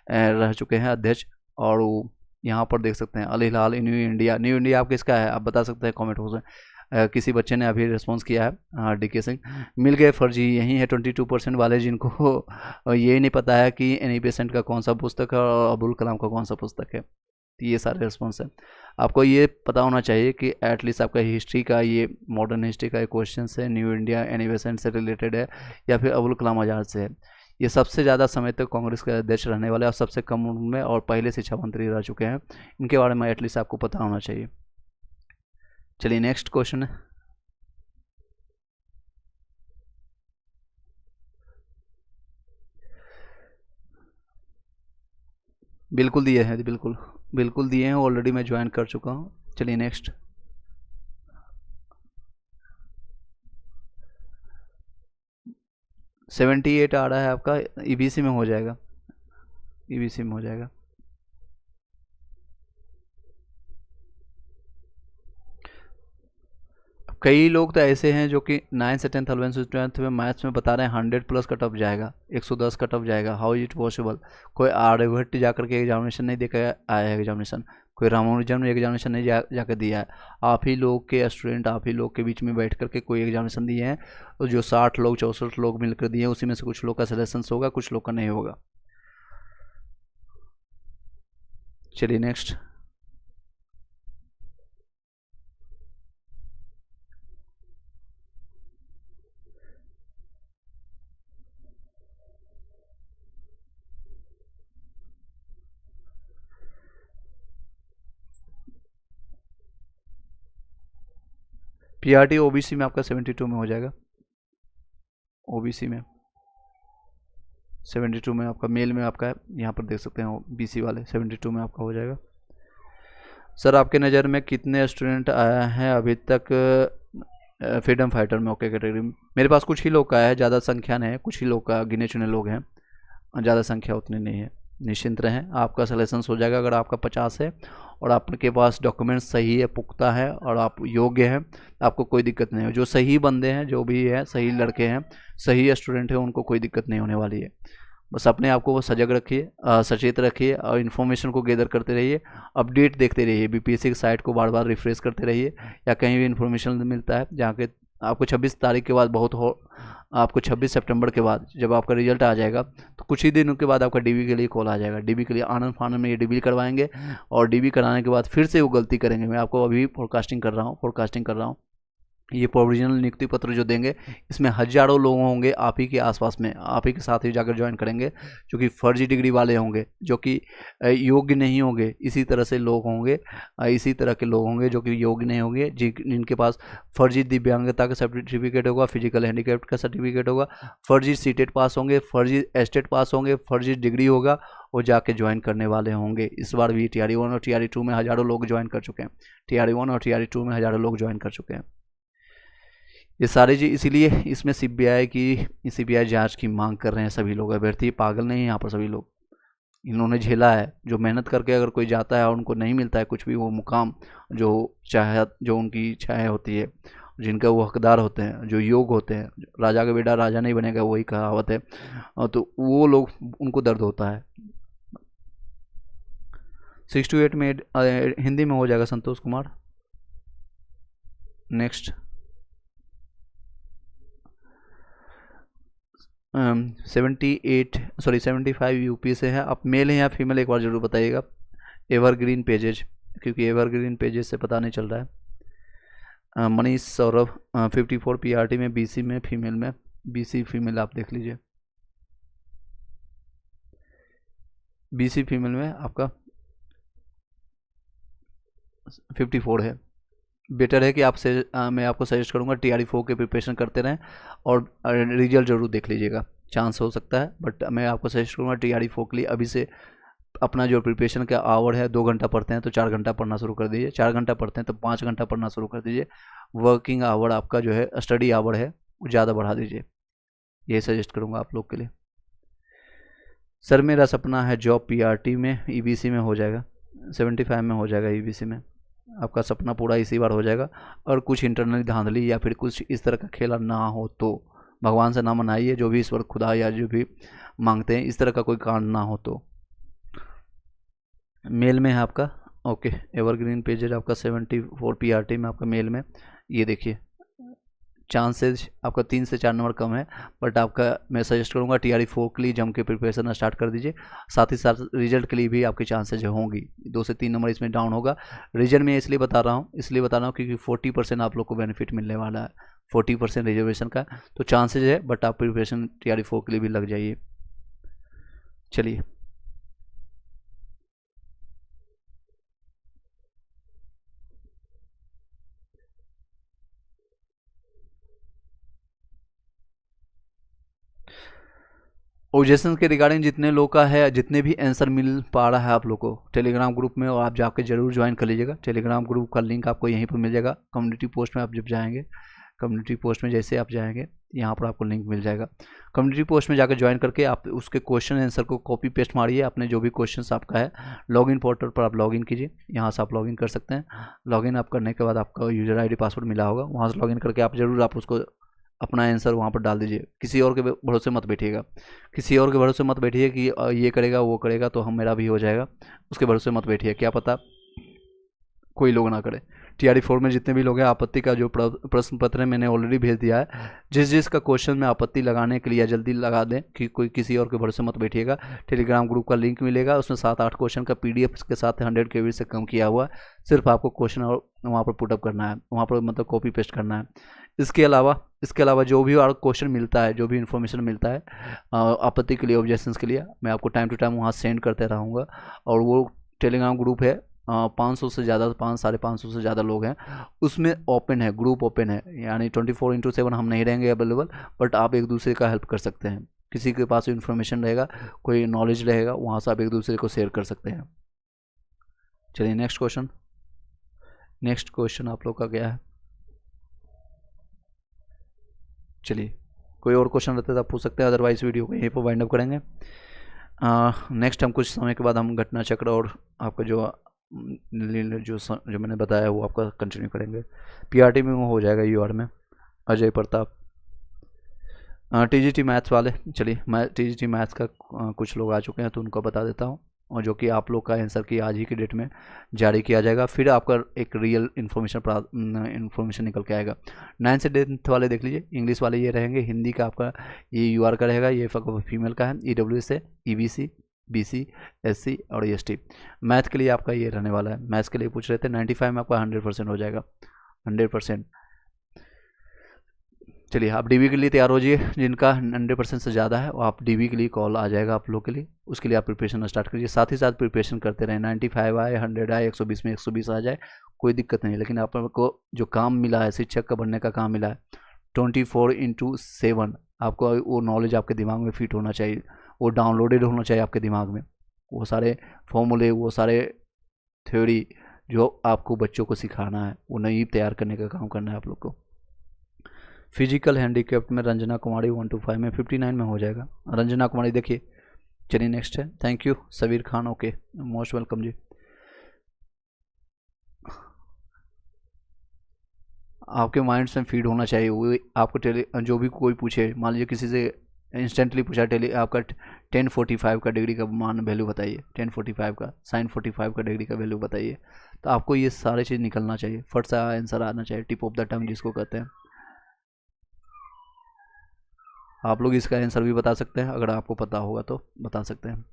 रह चुके हैं अध्यक्ष, और यहाँ पर देख सकते हैं अल हिलाल न्यू इंडिया। न्यू इंडिया आप किसका है, आप बता सकते हैं कमेंट बॉक्स में। किसी बच्चे ने अभी रिस्पॉन्स किया है, DK सिंह। मिल गए फर्जी, यही है 22% वाले जिनको ये नहीं पता है कि एनी पेशेंट का कौन सा पुस्तक है और अबुल कलाम का कौन सा पुस्तक है। तो ये सारे रिस्पॉन्स है। आपको ये पता होना चाहिए कि एटलीस्ट आपका हिस्ट्री का, ये मॉडर्न हिस्ट्री का एक क्वेश्चन है, न्यू इंडिया एनी पेशेंट से रिलेटेड है या फिर अबुल कलाम आज़ाद से है। ये सबसे ज़्यादा समय तक कांग्रेस के अध्यक्ष रहने वाले और सबसे कम उम्र में और पहले शिक्षा मंत्री रह चुके हैं। इनके बारे में एटलीस्ट आपको पता होना चाहिए। चलिए नेक्स्ट क्वेश्चन है। बिल्कुल दिए हैं, बिल्कुल बिल्कुल दिए हैं, ऑलरेडी मैं ज्वाइन कर चुका हूँ। चलिए नेक्स्ट। $78 आ रहा है आपका, EBC में हो जाएगा, EBC में हो जाएगा। कई लोग तो ऐसे हैं जो कि 9 से 10th 11 से 12th में मैथ्स में बता रहे हैं 100+ कट ऑफ जाएगा, 110 कट ऑफ जाएगा। How is it possible? कोई आर्यभट्ट जाकर के एग्जामिनेशन नहीं देकर आया है, एग्जामिनेशन कोई रामानुजन में एग्जामिनेशन नहीं जाकर दिया है। आप ही लोग के स्टूडेंट, आप ही लोग के बीच में बैठ करके कोई एग्जामिनेशन दिए हैं, तो जो 60 लोग 64 लोग मिलकर दिए हैं, उसी में से कुछ लोग का सिलेक्शन होगा, कुछ लोग का नहीं होगा। चलिए नेक्स्ट। PRT OBC में आपका 72 में हो जाएगा, OBC में 72 में आपका, मेल में आपका यहाँ पर देख सकते हैं BC वाले 72 में आपका हो जाएगा। सर आपके नज़र में कितने स्टूडेंट आए हैं अभी तक फ्रीडम फाइटर में, ओके कैटेगरी में? मेरे पास कुछ ही लोग का है, ज़्यादा संख्या नहीं है, कुछ ही लोग का, गिने चुने लोग हैं, ज़्यादा संख्या उतनी नहीं है। निश्चिंत रहें, आपका सिलेक्शन हो जाएगा। अगर आपका 50 है और आपके पास डॉक्यूमेंट्स सही है, पुख्ता है और आप योग्य हैं, आपको कोई दिक्कत नहीं है। जो सही बंदे हैं, जो भी है, सही लड़के हैं, सही स्टूडेंट हैं, उनको कोई दिक्कत नहीं होने वाली है। बस अपने आप को वो सजग रखिए, सचेत रखिए और इन्फॉर्मेशन को गैदर करते रहिए, अपडेट देखते रहिए, BPSC की साइट को बार बार रिफ्रेश करते रहिए, या कहीं भी इन्फॉर्मेशन मिलता है जहाँ के आपको 26 तारीख के बाद आपको 26 सितंबर के बाद जब आपका रिजल्ट आ जाएगा, तो कुछ ही दिनों के बाद आपका DB के लिए कॉल आ जाएगा। DB के लिए आनंद फानंद में ये DB करवाएंगे, और DB कराने के बाद फिर से वो गलती करेंगे। मैं आपको अभी फोरकास्टिंग कर रहा हूँ। ये प्रोविजनल नियुक्ति पत्र जो देंगे, इसमें हजारों लोग होंगे आप ही के आसपास में, आप ही के साथ ही जाकर ज्वाइन करेंगे, जो कि फर्जी डिग्री वाले होंगे, जो कि योग्य नहीं होंगे। इसी तरह से लोग होंगे, इसी तरह के लोग होंगे जो कि योग्य नहीं होंगे, जिनके पास फर्जी दिव्यांगता का सर्टिफिकेट होगा, फिजिकल हैंडीकैप्ड का सर्टिफिकेट होगा, फर्जी सीटेट पास होंगे, फर्जी एस्टेट पास होंगे, फर्जी डिग्री होगा, वो जाके ज्वाइन करने वाले होंगे। इस बार भी TRE 1 और TRE 2 में हज़ारों लोग ज्वाइन कर चुके हैं, TRE 1 और TRE 2 में हज़ारों लोग ज्वाइन कर चुके हैं। ये सारी चीज़ इसीलिए इसमें सीबीआई जांच की मांग कर रहे हैं सभी लोग। अभ्यर्थी पागल नहीं है यहाँ पर सभी लोग, इन्होंने झेला है। जो मेहनत करके अगर कोई जाता है और उनको नहीं मिलता है कुछ भी वो मुकाम जो चाहे, जो उनकी इच्छाएं होती है, जिनका वो हकदार होते हैं, जो योग होते हैं, राजा का बेटा राजा नहीं बनेगा वही कहावत है, तो वो लोग उनको दर्द होता है। 6 to 8 में हिंदी में हो जाएगा संतोष कुमार। नेक्स्ट 75 यूपी से है। आप मेल हैं या फीमेल एक बार जरूर बताइएगा। एवरग्रीन पेजेज, क्योंकि एवरग्रीन पेजेज से पता नहीं चल रहा है। मनीष सौरभ 54 पीआरटी में, बीसी में, फीमेल में, बीसी फीमेल आप देख लीजिए। बीसी फीमेल में आपका 54 है। बेटर है कि मैं आपको सजेस्ट करूंगा TRE4 के प्रिपरेशन करते रहें और रिजल्ट जरूर देख लीजिएगा। चांस हो सकता है, बट मैं आपको सजेस्ट करूंगा TRE4 के लिए अभी से अपना जो प्रिपरेशन का आवर है, 2 घंटा पढ़ते हैं तो 4 घंटा पढ़ना शुरू कर दीजिए, 4 घंटा पढ़ते हैं तो 5 घंटा पढ़ना शुरू कर दीजिए। वर्किंग आवर आपका जो है, स्टडी आवर है, वो ज़्यादा बढ़ा दीजिए। यही सजेस्ट करूँगा आप लोग के लिए। सर मेरा सपना है जॉब PRT में, EBC में हो जाएगा, 75 में हो जाएगा EBC में। आपका सपना पूरा इसी बार हो जाएगा। और कुछ इंटरनल धांधली या फिर कुछ इस तरह का खेला ना हो तो भगवान से ना मनाइए, जो भी ईश्वर खुदा या जो भी मांगते हैं, इस तरह का कोई कांड ना हो तो। मेल में है आपका, ओके। एवरग्रीन पेजेज आपका 74 PRT में आपका मेल में। ये देखिए चांसेज आपका 3 से 4 नंबर कम है, बट आपका मैं सजेस्ट करूंगा TRE4 के लिए जम के प्रिपरेशन स्टार्ट कर दीजिए। साथ ही साथ रिजल्ट के लिए भी आपके चांसेज होंगी, 2 से 3 नंबर इसमें डाउन होगा। रीजन में इसलिए बता रहा हूँ क्योंकि 40% आप लोग को बेनिफिट मिलने वाला है, 40% रिजर्वेशन का, तो चांसेज है, बट आप प्रिपरेशन TRE4 के लिए भी लग जाइए। चलिए ओजेशन के रिगार्डिंग जितने लोग का है, जितने भी आंसर मिल पा रहा है आप लोग को टेलीग्राम ग्रुप में, और आप जाके जरूर ज्वाइन कर लीजिएगा। टेलीग्राम ग्रुप का लिंक आपको यहीं पर मिल जाएगा। कम्युनिटी पोस्ट में आप जब जाएंगे, कम्युनिटी पोस्ट में जैसे आप जाएंगे यहाँ पर आपको लिंक मिल जाएगा। कम्युनिटी पोस्ट में जाकर ज्वाइन करके आप उसके क्वेश्चन आंसर को कॉपी पेस्ट मारिए, अपने जो भी क्वेश्चन आपका है लॉगिन पोर्टल पर आप लॉगिन कीजिए। यहाँ से आप लॉगिन कर सकते हैं। लॉगिन आप करने के बाद आपका यूजर ID पासवर्ड मिला होगा, वहाँ से लॉगिन करके आप जरूर आप उसको अपना आंसर वहाँ पर डाल दीजिए। किसी और के भरोसे मत बैठिएगा, किसी और के भरोसे मत बैठिए कि ये करेगा वो करेगा तो हम मेरा भी हो जाएगा, उसके भरोसे मत बैठिए, क्या पता कोई लोग ना करे। TRE4 में जितने भी लोग हैं, आपत्ति का जो प्रश्न पत्र मैंने ऑलरेडी भेज दिया है। जिस का क्वेश्चन में आपत्ति लगाने के लिए जल्दी लगा दें, कि कोई किसी और के भरोसे मत बैठिएगा। टेलीग्राम ग्रुप का लिंक मिलेगा, उसमें 7-8 क्वेश्चन का PDF के साथ 100 KB से कम किया हुआ। सिर्फ आपको क्वेश्चन और वहाँ पर पुटअप करना है, वहाँ पर मतलब कॉपी पेस्ट करना है। इसके अलावा जो भी और क्वेश्चन मिलता है, जो भी इन्फॉर्मेशन मिलता है आपत्ति के लिए, ऑब्जेक्शंस के लिए, मैं आपको टाइम टू टाइम वहाँ सेंड करते रहूँगा। और वो टेलीग्राम ग्रुप है 500 से ज़्यादा, 500-550 से ज़्यादा लोग हैं उसमें, ओपन है, ग्रुप ओपन है, यानी 24/7 हम नहीं रहेंगे अवेलेबल, बट आप एक दूसरे का हेल्प कर सकते हैं। किसी के पास इन्फॉर्मेशन रहेगा, कोई नॉलेज रहेगा, वहाँ से आप एक दूसरे को शेयर कर सकते हैं। चलिए नेक्स्ट क्वेश्चन आप लोग का क्या है। चलिए कोई और क्वेश्चन रहता है तो आप पूछ सकते हैं, अदरवाइज वीडियो को यहीं पर वाइंड अप करेंगे। नेक्स्ट हम कुछ समय के बाद हम घटना चक्र और आपका जो मैंने बताया वो आपका कंटिन्यू करेंगे। PRT में वो हो जाएगा UR में। अजय प्रताप TGT मैथ्स वाले, चलिए मैं TGT मैथ्स का कुछ लोग आ चुके हैं तो उनको बता देता हूँ, और जो कि आप लोग का आंसर की आज ही की डेट में जारी किया जाएगा। फिर आपका एक रियल इन्फॉर्मेशन निकल के आएगा। 9 से 10th वाले देख लीजिए, इंग्लिश वाले ये रहेंगे, हिंदी का आपका ये UR का रहेगा, ये फीमेल का है, EWS है, EBC, BC, SC और ST। मैथ के लिए आपका ये रहने वाला है। मैथ्स के लिए पूछ रहे थे, 95 में आपका 100% हो जाएगा, 100%। चलिए आप DB के लिए तैयार हो जाइए, जिनका 100% से ज़्यादा है वो आप DB के लिए कॉल आ जाएगा आप लोग के लिए, उसके लिए आप प्रिपरेशन स्टार्ट करिए। साथ ही साथ प्रिपरेशन करते रहें, 95 आए, 100 आए, 120 में 120 आ जाए, कोई दिक्कत नहीं। लेकिन आपको जो काम मिला है, शिक्षक का बनने का काम मिला है, 24/7 आपको वो नॉलेज आपके दिमाग में फिट होना चाहिए, वो डाउनलोडेड होना चाहिए आपके दिमाग में, वो सारे फॉर्मूले, वो सारे थ्योरी जो आपको बच्चों को सिखाना है, वो नई तैयार करने का काम करना है आप लोग को। फिजिकल हैंडीकैप्ड में रंजना कुमारी 1 to 5 में 59 में हो जाएगा। रंजना कुमारी देखिए। चलिए नेक्स्ट है। Thank you Sabir Khan, okay most welcome ji. आपके माइंड में फीड होना चाहिए वो आपको जो भी कोई पूछे, मान लीजिए किसी से इंस्टेंटली पूछा आपका 1045 का डिग्री का मान वैल्यू बताइए, 1045 का साइन 45 का डिग्री का वैल्यू बताइए, तो आपको ये सारे चीज़ निकलना चाहिए, फट सा आंसर आना चाहिए, टिप ऑफ द टंग जिसको कहते हैं। आप लोग इसका आंसर भी बता सकते हैं, अगर आपको पता होगा तो बता सकते हैं।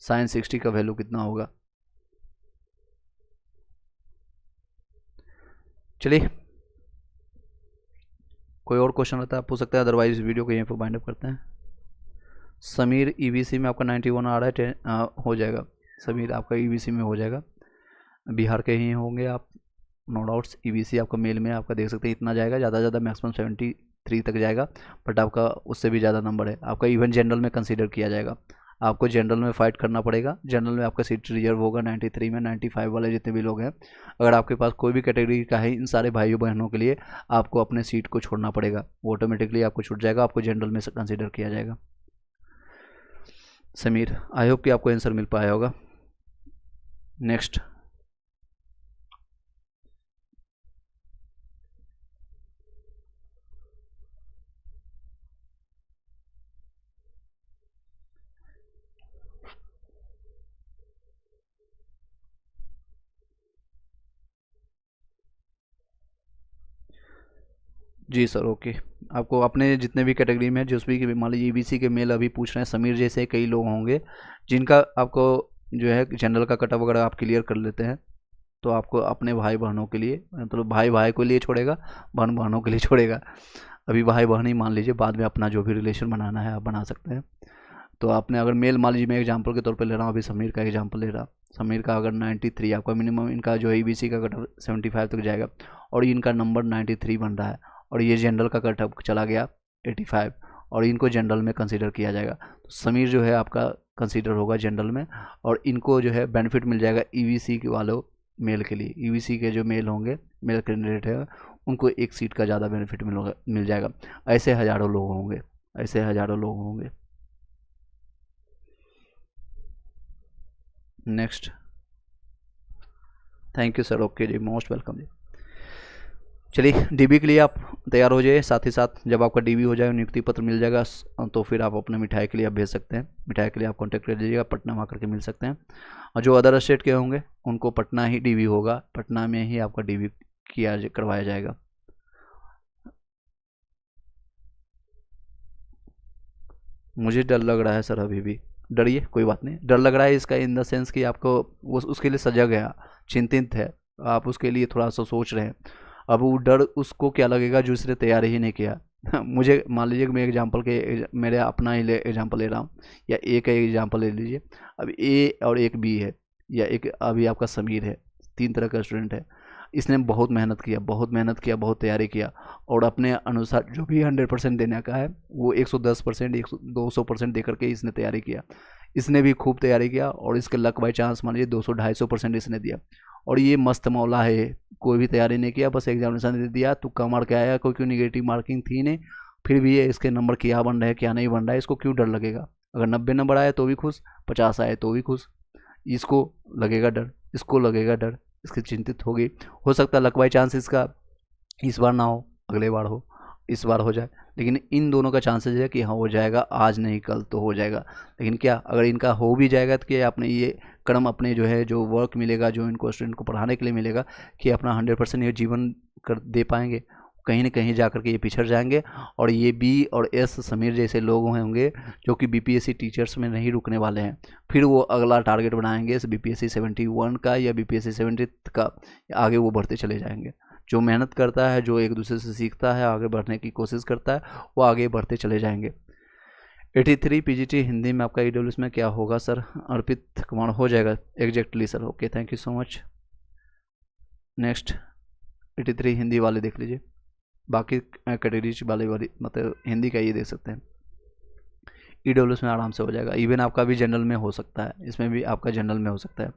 साइन 60 का वैल्यू कितना होगा? चलिए कोई और क्वेश्चन रहता है आप पूछ सकते हैं, अदरवाइज वीडियो को यहीं पर बाइंड अप करते हैं। समीर ईबीसी में आपका 91 आ रहा है, हो जाएगा। समीर आपका ईबीसी में हो जाएगा, बिहार के ही होंगे आप, नो डाउट्स। ईबीसी आपका मेल में आपका देख सकते हैं इतना जाएगा, ज़्यादा से ज़्यादा मैक्सिमम 73 तक जाएगा, बट आपका उससे भी ज़्यादा नंबर है। आपका इवन जनरल में कंसीडर किया जाएगा, आपको जनरल में फाइट करना पड़ेगा। जनरल में आपका सीट रिजर्व होगा 93 में, 95 वाले जितने भी लोग हैं। अगर आपके पास कोई भी कैटेगरी का है, इन सारे भाइयों बहनों के लिए आपको अपने सीट को छोड़ना पड़ेगा, वो ऑटोमेटिकली आपको छूट जाएगा, आपको जनरल में कंसीडर किया जाएगा। समीर आई होप कि आपको आंसर मिल पाया होगा। नेक्स्ट जी सर, ओके। आपको अपने जितने भी कैटेगरी में जिस भी मान लीजिए ईबीसी के मेल अभी पूछ रहे हैं, समीर जैसे कई लोग होंगे जिनका आपको जो है जनरल का कट ऑफ वगैरह आप क्लियर कर लेते हैं, तो आपको अपने भाई बहनों के लिए, मतलब भाई भाई को लिए छोड़ेगा, बहन बहनों के लिए छोड़ेगा। अभी भाई बहन ही मान लीजिए, बाद में अपना जो भी रिलेशन बनाना है आप बना सकते हैं। तो आपने अगर मेल मान लीजिए, मैं एग्जांपल के तौर पे ले रहा हूँ, अभी समीर का एग्जांपल ले रहा, समीर का अगर 93 आपका मिनिमम, इनका जो है ईबीसी का कट ऑफ 75 तक जाएगा, और इनका नंबर 93 बन रहा है, और ये जनरल का कट ऑफ चला गया 85, और इनको जनरल में कंसीडर किया जाएगा, तो समीर जो है आपका कंसीडर होगा जनरल में, और इनको जो है बेनिफिट मिल जाएगा ईबीसी के वालों मेल के लिए। ईबीसी के जो मेल होंगे, मेल कैंडिडेट है, उनको एक सीट का ज़्यादा बेनिफिट मिल जाएगा। ऐसे हज़ारों लोग होंगे, ऐसे हज़ारों लोग होंगे। Next, thank you sir, okay ji, most welcome ji. चलिए डीबी के लिए आप तैयार हो जाइए, साथ ही साथ जब आपका डीबी हो जाए, नियुक्ति पत्र मिल जाएगा, तो फिर आप अपने मिठाई के लिए आप भेज सकते हैं। मिठाई के लिए आप कांटेक्ट कर लीजिएगा, पटना में आकर के मिल सकते हैं। और जो अदर स्टेट के होंगे उनको पटना ही डीबी होगा, पटना में ही आपका डीबी करवाया जाएगा। मुझे डर लग रहा है सर, अभी भी डरिए, कोई बात नहीं। डर लग रहा है इसका इन द सेंस कि आपको उसके लिए सजग है, चिंतित है, आप उसके लिए थोड़ा सा सोच रहे हैं। अब वो डर उसको क्या लगेगा जो उसने तैयारी ही नहीं किया। मुझे मान लीजिए कि मैं एग्जांपल के मेरे अपना ही एग्जांपल ले रहा हूँ, या ए का एग्जांपल ले लीजिए। अब ए और एक बी है, या एक अभी आपका समीर है, 3 तरह का स्टूडेंट है। इसने बहुत मेहनत किया, बहुत मेहनत किया, बहुत तैयारी किया, और अपने अनुसार जो भी 100% देने का है वो 110%, 200% दे करके इसने तैयारी किया। इसने भी खूब तैयारी किया, और इसके लक बाई चांस मान लीजिए 200-250% इसने दिया। और ये मस्त मौला है, कोई भी तैयारी नहीं किया, बस एग्जामिनेशन दे दिया, तुक्का मार के आया, कोई क्यों निगेटिव मार्किंग थी नहीं, फिर भी ये इसके नंबर क्या बन रहे हैं क्या नहीं बन रहा है, इसको क्यों डर लगेगा? अगर 90 नंबर आए तो भी खुश, 50 आए तो भी खुश, इसको लगेगा डर, इसको लगेगा डर, इसकी चिंतित होगी। हो सकता है लक बाई चांस इसका इस बार ना हो, अगले बार हो, इस बार हो जाए, लेकिन इन दोनों का चांसेस है कि हाँ हो जाएगा, आज नहीं कल तो हो जाएगा। लेकिन क्या अगर इनका हो भी जाएगा तो क्या आपने ये क्रम अपने जो है जो वर्क मिलेगा, जो इनको स्टूडेंट को पढ़ाने के लिए मिलेगा, कि अपना 100% ये जीवन कर दे पाएंगे? कहीं ना कहीं जा कर के ये पिछड़ जाएंगे। और ये बी और एस समीर जैसे लोग होंगे जो कि बीपीएससी टीचर्स में नहीं रुकने वाले हैं, फिर वो अगला टारगेट बनाएंगे इस बीपीएससी 71 का या बीपीएससी 70 का, आगे वो बढ़ते चले जाएंगे। जो मेहनत करता है, जो एक दूसरे से सीखता है, आगे बढ़ने की कोशिश करता है, वो आगे बढ़ते चले जाएंगे। 83 पीजीटी हिंदी में आपका ईडब्ल्यूएस में क्या होगा सर? अर्पित कुमार हो जाएगा exactly sir, okay thank you so much. Next 83 Hindi वाले देख लीजिए, बाकी कैटेगरीज वाले मतलब हिंदी का ये देख सकते हैं। ईडब्ल्यूएस में आराम से हो जाएगा, इवन आपका भी जनरल में हो सकता है, इसमें भी आपका जनरल में हो सकता है।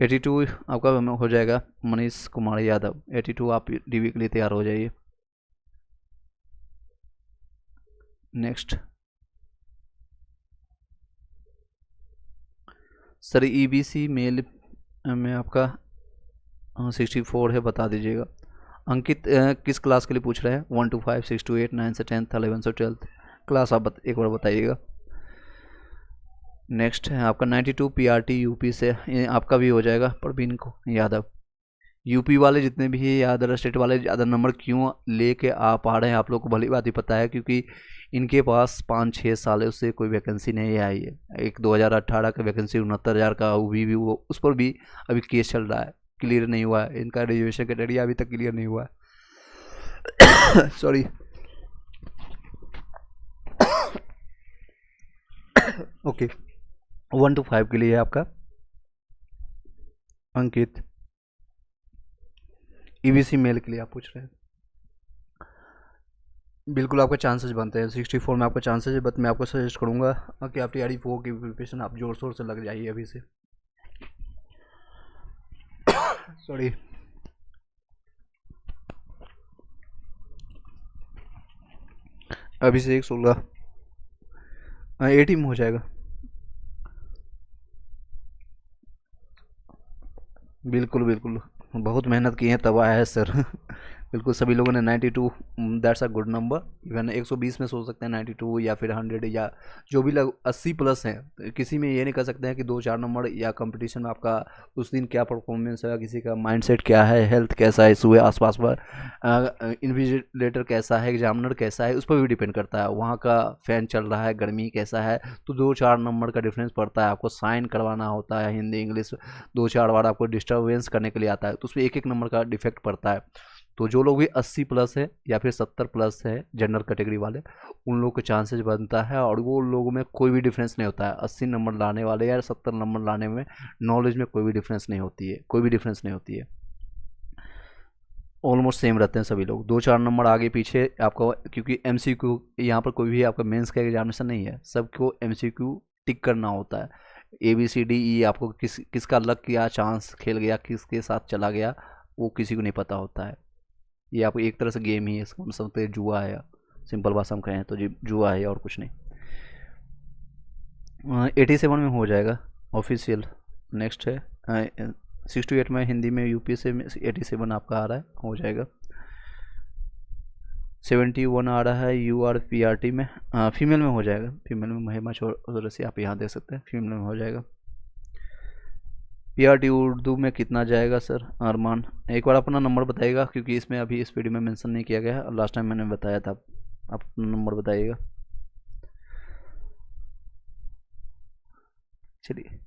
82 आपका हो जाएगा मनीष कुमार यादव। 82 आप डीवी के लिए तैयार हो जाइए। नेक्स्ट सर ईबीसी मेल में आपका 64 है, बता दीजिएगा। अंकित किस क्लास के लिए पूछ रहे हैं? 1 to 5, 6 to 8, 9 से 10th, 11 से 12th क्लास आप एक बार बताइएगा। नेक्स्ट है आपका 92 पीआरटी यूपी से, ये आपका भी हो जाएगा प्रवीण को यादव। यूपी वाले जितने भी हैं या अदर स्टेट वाले ज़्यादा नंबर क्यों लेके आ पा रहे हैं आप लोग को भली बात ही पता है, क्योंकि इनके पास 5-6 साल उससे कोई वैकेंसी नहीं आई है। एक 2018 का वैकेंसी 69,000 का भी वो उस पर भी अभी केस चल रहा है, क्लियर नहीं हुआ है। इनका रिजर्वेशन क्राइटेरिया अभी तक क्लियर नहीं हुआ है। सॉरी। ओके 1 to 5 के लिए आपका अंकित। ईबीसी मेल के लिए आप पूछ रहे हैं, बिल्कुल आपका चांसेस बनते हैं। 64 में आपका चांसेस है, बट मैं आपको सजेस्ट करूंगा कि आप टीआरई 4 की प्रिपरेशन आप जोर शोर से लग जाइए अभी से। सॉरी। अभी से 16 80 में हो जाएगा। बिल्कुल बिल्कुल, बहुत मेहनत की है तब आया है सर। बिल्कुल सभी लोगों ने 92, that's a good number. Even 120 में सोच सकते हैं 92 या फिर 100 या जो भी लग 80 प्लस हैं। तो किसी में ये नहीं कर सकते हैं कि 2-4 नंबर या कंपटीशन में आपका उस दिन क्या परफॉर्मेंस है, किसी का माइंडसेट क्या है, हेल्थ कैसा है, इशू है आसपास पर, इन्विजिलेटर कैसा है, एग्जामिनर कैसा है, उस पर भी डिपेंड करता है। वहाँ का फैन चल रहा है, गर्मी कैसा है, तो 2-4 नंबर का डिफरेंस पड़ता है। आपको साइन करवाना होता है हिंदी इंग्लिश 2-4 बार, आपको डिस्टर्बेंस करने के लिए आता है, तो उसमें 1-1 नंबर का डिफेक्ट पड़ता है। तो जो लोग भी 80 प्लस है या फिर 70 प्लस है जनरल कैटेगरी वाले, उन लोग के चांसेस बनता है। और वो लोगों में कोई भी डिफरेंस नहीं होता है 80 नंबर लाने वाले या 70 नंबर लाने में, नॉलेज में कोई भी डिफरेंस नहीं होती है, कोई भी डिफरेंस नहीं होती है। ऑलमोस्ट सेम रहते हैं सभी लोग, 2-4 नंबर आगे पीछे आपका, क्योंकि एमसीक्यू यहाँ पर कोई भी आपका मेंस का एग्जामिनेशन नहीं है, सबको एमसीक्यू टिक करना होता है। ABCDE आपको किसका लक किया, चांस खेल गया, किसके साथ चला गया, वो किसी को नहीं पता होता है। ये आपको एक तरह से गेम ही है, इसको हम समझते हैं जुआ है, सिंपल भाषा में कहें तो जी जुआ है और कुछ नहीं। 87 में हो जाएगा ऑफिशियल। नेक्स्ट है 68 में हिंदी में यूपी से 87 आपका आ रहा है, हो जाएगा। 71 आ रहा है URPRT में, फीमेल में हो जाएगा। फीमेल में महिमा चौरसी आप यहाँ देख सकते हैं, फीमेल में हो जाएगा। PRT उर्दू में कितना जाएगा सर? अरमान एक बार अपना नंबर बताइएगा, क्योंकि इसमें अभी इस वीडियो में मेंशन नहीं किया गया है, लास्ट टाइम मैंने बताया था। आप अपना नंबर बताइएगा। चलिए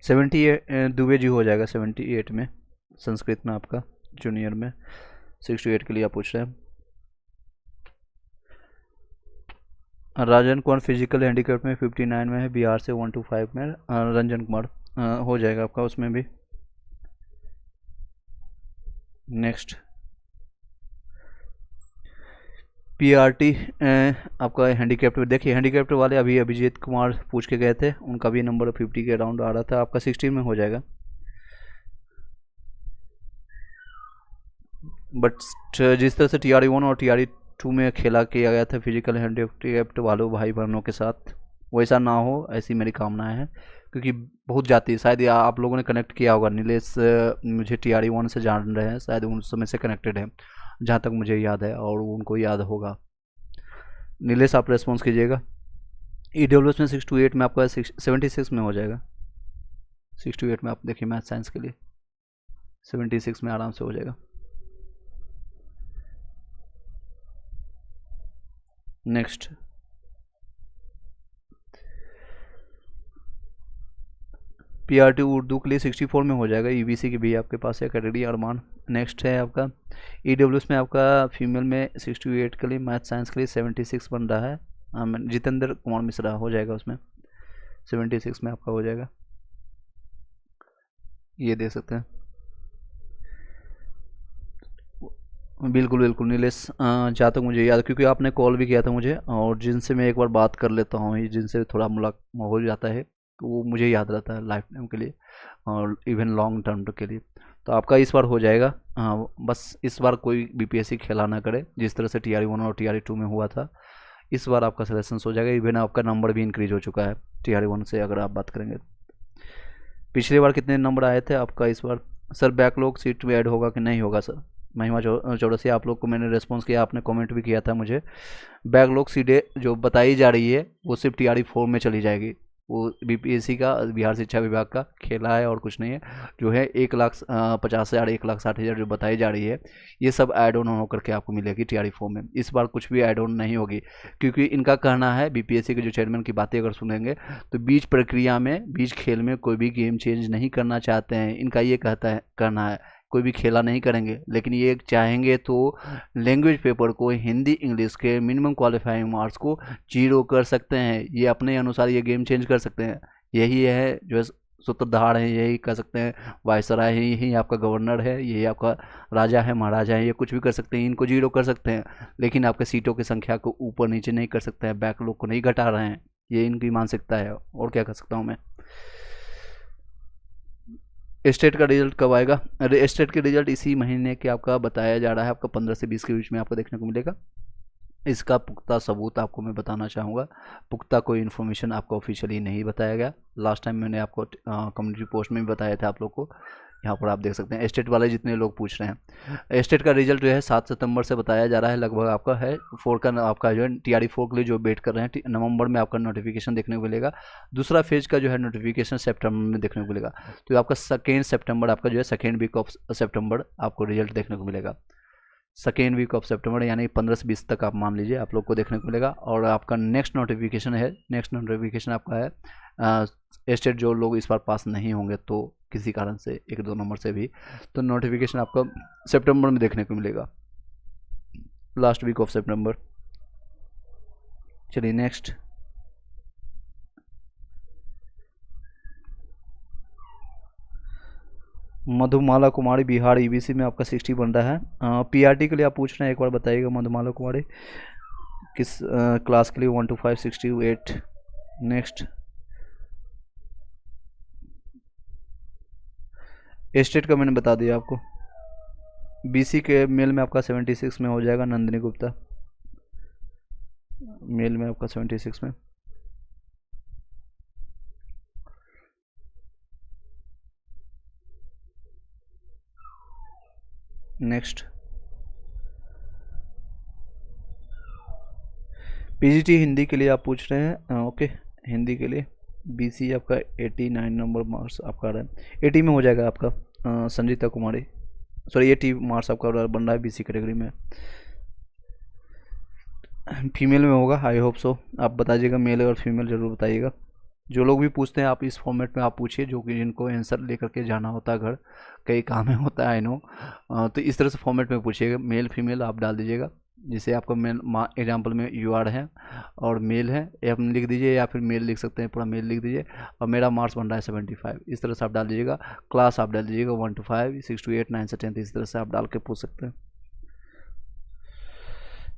सेवेंटी दुबे जी हो जाएगा 78 में, संस्कृत में आपका जूनियर में। 68 के लिए आप पूछ रहे हैं। राजन कुमार फिजिकल हैंडीक्राफ्ट में 59 में है, बिहार से 1 to 5 में। रंजन कुमार हो जाएगा आपका उसमें भी। नेक्स्ट PRT आपका हैंडीक्राफ्ट, देखिए हैंडीक्राफ्ट वाले अभी अभिजीत कुमार पूछ के गए थे, उनका भी नंबर 50 के अराउंड आ रहा था। आपका 16 में हो जाएगा। बट जिस तरह से TRE 1 और TRE 2 में खेला किया गया था फिजिकल हैंडीक्राफ्ट वालों भाई बहनों के साथ, वैसा ना हो ऐसी मेरी कामनाएं हैं, क्योंकि बहुत जाती है। शायद आप लोगों ने कनेक्ट किया होगा, नीलेश मुझे TRE 1 से जान रहे हैं, शायद उन समय से कनेक्टेड है जहाँ तक मुझे याद है, और उनको याद होगा। नीलेश आप रेस्पॉन्स कीजिएगा। EWS में 6 to 8 में आपका 76 में हो जाएगा। 6 to 8 में आप देखिए मैथ साइंस के लिए 76 में आराम से हो जाएगा। नेक्स्ट PRT उर्दू के लिए 64 में हो जाएगा। EBC की भी आपके पास है कैटेगरी अरमान। नेक्स्ट है आपका EWS में आपका फीमेल में 68 के लिए, मैथ साइंस के लिए 76 बन रहा है। जितेंद्र कुमार मिश्रा हो जाएगा उसमें। 76 में आपका हो जाएगा, ये देख सकते हैं। बिल्कुल बिल्कुल नीलेश, जहाँ तक मुझे याद, क्योंकि आपने कॉल भी किया था मुझे, और जिनसे मैं एक बार बात कर लेता हूँ, जिनसे थोड़ा मुलाकात हो जाता है, तो वो मुझे याद रहता है लाइफ टाइम के लिए और इवन लॉन्ग टर्म के लिए। तो आपका इस बार हो जाएगा। बस इस बार कोई बीपीएससी खेला ना करे, जिस तरह से TRE 1 और TRE 2 में हुआ था। इस बार आपका सिलेक्शन हो जाएगा, इवन आपका नंबर भी इंक्रीज हो चुका है TRE 1 से अगर आप बात करेंगे। पिछली बार कितने नंबर आए थे आपका इस बार? सर बैकलॉग सीट भी ऐड होगा कि नहीं होगा सर? महिमा चौरसिया, आप लोग को मैंने रिस्पॉन्स किया, आपने कमेंट भी किया था मुझे। बैकलॉग सीटें जो बताई जा रही है वो सिर्फ TRE 4 में चली जाएगी। वो बीपीएससी का, बिहार शिक्षा विभाग का खेला है और कुछ नहीं है। जो है 1,50,000 1,60,000 जो बताई जा रही है, ये सब ऐड ऑन होकर के आपको मिलेगी TRE 4 में। इस बार कुछ भी ऐड ऑन नहीं होगी, क्योंकि इनका कहना है, बीपीएससी के जो चेयरमैन की बातें अगर सुनेंगे तो बीच प्रक्रिया में, बीच खेल में कोई भी गेम चेंज नहीं करना चाहते हैं। इनका ये कहना है कोई भी खेला नहीं करेंगे, लेकिन ये चाहेंगे तो लैंग्वेज पेपर को, हिंदी इंग्लिश के मिनिमम क्वालिफाइंग मार्क्स को 0 कर सकते हैं। ये अपने अनुसार ये गेम चेंज कर सकते हैं। यही है जो सूत्रधार है, यही कह सकते हैं वायसराय है, यही आपका गवर्नर है, यही आपका राजा है, महाराजा है, ये कुछ भी कर सकते हैं। इनको 0 कर सकते हैं, लेकिन आपके सीटों की संख्या को ऊपर नीचे नहीं कर सकते हैं, बैकलॉग को नहीं घटा रहे हैं। ये इनकी मानसिकता है, और क्या कर सकता हूँ मैं। स्टेट का रिजल्ट कब आएगा? अरे स्टेट के रिजल्ट इसी महीने के आपका बताया जा रहा है, आपका 15 से 20 के बीच में आपको देखने को मिलेगा। इसका पुख्ता सबूत आपको मैं बताना चाहूँगा। पुख्ता कोई इन्फॉर्मेशन आपको ऑफिशियली नहीं बताया गया। लास्ट टाइम मैंने आपको कम्युनिटी पोस्ट में भी बताया था आप लोग को। यहाँ पर आप देख सकते हैं स्टेट वाले जितने लोग पूछ रहे हैं, स्टेट का रिजल्ट जो है 7 सितंबर से बताया जा रहा है। लगभग आपका है 4 का, आपका जो है TRE 4 के लिए जो वेट कर रहे हैं, नवंबर में आपका नोटिफिकेशन देखने को मिलेगा। दूसरा फेज का जो है नोटिफिकेशन सितंबर में देखने को मिलेगा। तो आपका 2 सितंबर आपका जो है, 2nd वीक ऑफ सितंबर आपको रिजल्ट देखने को मिलेगा। 2nd वीक ऑफ सितंबर यानी 15 से 20 तक आप मान लीजिए आप लोग को देखने को मिलेगा। और आपका नेक्स्ट नोटिफिकेशन है, नेक्स्ट नोटिफिकेशन आपका है स्टेट जो लोग इस बार पास नहीं होंगे तो किसी कारण से 1-2 नंबर से भी, तो नोटिफिकेशन आपका सितंबर में देखने को मिलेगा, लास्ट वीक ऑफ सितंबर। चलिए नेक्स्ट, मधुमाला कुमारी बिहार EBC में आपका 60 बन रहा है। PRT के लिए आप पूछ रहे हैं, एक बार बताइएगा मधुमाला कुमारी किस क्लास के लिए? 1 to 5 68। नेक्स्ट, स्टेट का मैंने बता दिया आपको। BC के मेल में आपका 76 में हो जाएगा, नंदिनी गुप्ता मेल में आपका 76 में। नेक्स्ट, PGT हिंदी के लिए आप पूछ रहे हैं, ओके। हिंदी के लिए BC आपका 89 नंबर मार्क्स आपका आ रहा है, 80 में हो जाएगा आपका। संजीता कुमारी, सॉरी 80 मार्क्स आपका बन रहा है BC कैटेगरी में। फीमेल में होगा, आई होप सो। आप बताइएगा मेल और फीमेल जरूर बताइएगा। जो लोग भी पूछते हैं आप इस फॉर्मेट में आप पूछिए, जो कि जिनको आंसर लेकर के जाना होता है घर, कई काम में होता है आई नो, तो इस तरह से फॉर्मेट में पूछिएगा। मेल फीमेल आप डाल दीजिएगा, जिसे आपका मेल एग्जाम्पल में UR है और मेल है, ये आप लिख दीजिए, या फिर मेल लिख सकते हैं, पूरा मेल लिख दीजिए। और मेरा मार्क्स बन रहा है 75, इस तरह से आप डाल दीजिएगा। क्लास आप डाल दीजिएगा 1 to 5 6 to 8 9 से 10, इस तरह से आप डाल के पूछ सकते हैं।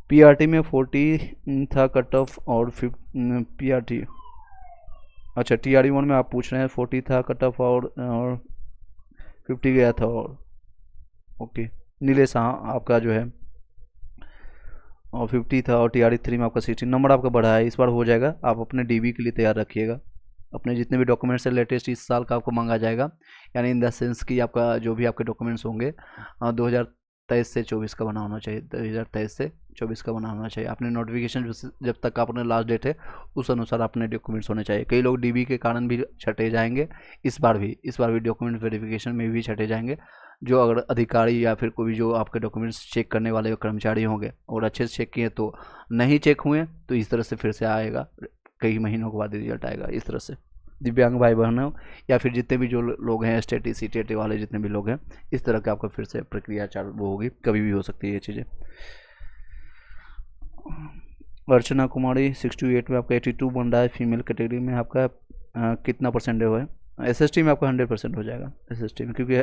PRT में 40 था कट ऑफ और PRT, अच्छा TRE 1 में आप पूछ रहे हैं 40 था कट ऑफ और 50 गया था, और ओके नीलेश, हाँ आपका जो है और 50 था, और TRE 3 में आपका 16 नंबर आपका बढ़ा है। इस बार हो जाएगा, आप अपने DB के लिए तैयार रखिएगा। अपने जितने भी डॉक्यूमेंट्स है लेटेस्ट इस साल का आपको मांगा जाएगा, यानी इन द सेंस कि आपका जो भी आपके डॉक्यूमेंट्स होंगे 2023 से 24 का बना होना चाहिए, 2023 से 24 का बना होना चाहिए। अपने नोटिफिकेशन जब तक अपने लास्ट डेट है उस अनुसार अपने डॉक्यूमेंट्स होने चाहिए। कई लोग DB के कारण भी छटे जाएंगे, इस बार भी डॉक्यूमेंट वेरिफिकेशन में भी छटे जाएंगे। जो अगर अधिकारी या फिर कोई भी जो आपके डॉक्यूमेंट्स चेक करने वाले कर्मचारी होंगे और अच्छे से चेक किए, तो नहीं चेक हुए तो इस तरह से फिर से आएगा, कई महीनों के बाद रिजल्ट आएगा। इस तरह से दिव्यांग भाई बहनों या फिर जितने भी जो लोग हैं स्टेटी CTET वाले जितने भी लोग हैं, इस तरह का आपका फिर से प्रक्रिया चालू होगी, कभी भी हो सकती है ये चीज़ें। अर्चना कुमारी 68 में आपका 82 बन रहा है फीमेल कैटेगरी में आपका। कितना परसेंट है वो है। एसएसटी में आपका 100% हो जाएगा एसएसटी में, क्योंकि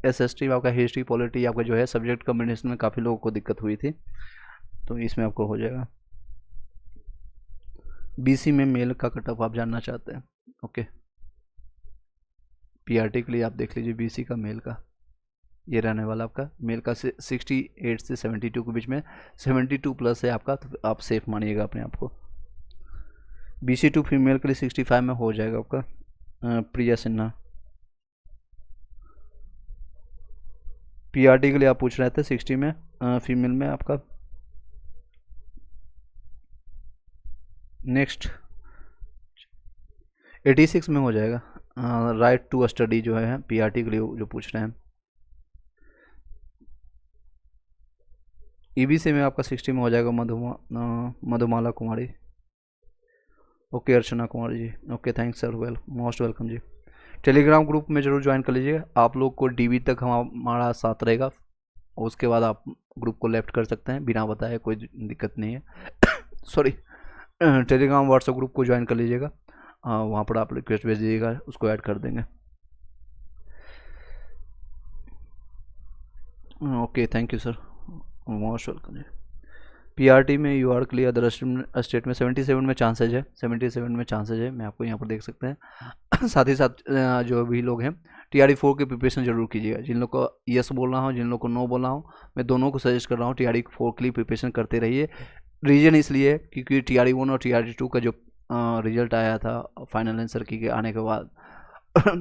एसएसटी में आपका हिस्ट्री पॉलिटी आपका जो है सब्जेक्ट कॉम्बिनेशन में काफ़ी लोगों को दिक्कत हुई थी, तो इसमें आपको हो जाएगा। बीसी में मेल का कट ऑफ आप जानना चाहते हैं, ओके। पीआरटी के लिए आप देख लीजिए बीसी का मेल का, ये रहने वाला आपका मेल का 68 से 72 के बीच में, 72 प्लस है आपका, तो आप सेफ मानिएगा अपने आप को। बीसी टू फीमेल के लिए 65 में हो जाएगा आपका। प्रिया सिन्हा। पीआरटी के लिए आप पूछ रहे थे 60 में, फीमेल में आपका। नेक्स्ट 86 में हो जाएगा। राइट टू स्टडी जो है पीआरटी के लिए जो पूछ रहे हैं। ईबीसी में आपका 60 में हो जाएगा Madhumala Kumari. Okay Archana Kumari ji, okay thanks sir, most welcome ji. Telegram group में जरूर ज्वाइन कर लीजिए, आप लोग को डीबी तक हमारा साथ रहेगा, और उसके बाद आप ग्रुप को लेफ्ट कर सकते हैं बिना बताए, कोई दिक्कत नहीं है। सॉरी, टेलीग्राम व्हाट्सएप ग्रुप को ज्वाइन कर लीजिएगा, वहाँ पर आप रिक्वेस्ट भेज दीजिएगा, उसको ऐड कर देंगे। Okay thank you sir, most welcome ji. PRT में you are clear, other state में 77 में चांसेज है, 77 में चांसेज है, मैं आपको यहाँ पर देख सकते हैं। साथ ही साथ जो भी लोग हैं TRE4 की प्रिपरेशन जरूर कीजिएगा, जिन लोग को यस बोलना हो, जिन लोग को नो बोलना हो, मैं दोनों को सजेस्ट कर रहा हूँ TRE4 के लिए प्रिपरेशन करते रहिए। रीजन इसलिए क्योंकि TRE1 और TRE2 का जो रिजल्ट आया था फाइनल आंसर की के आने के बाद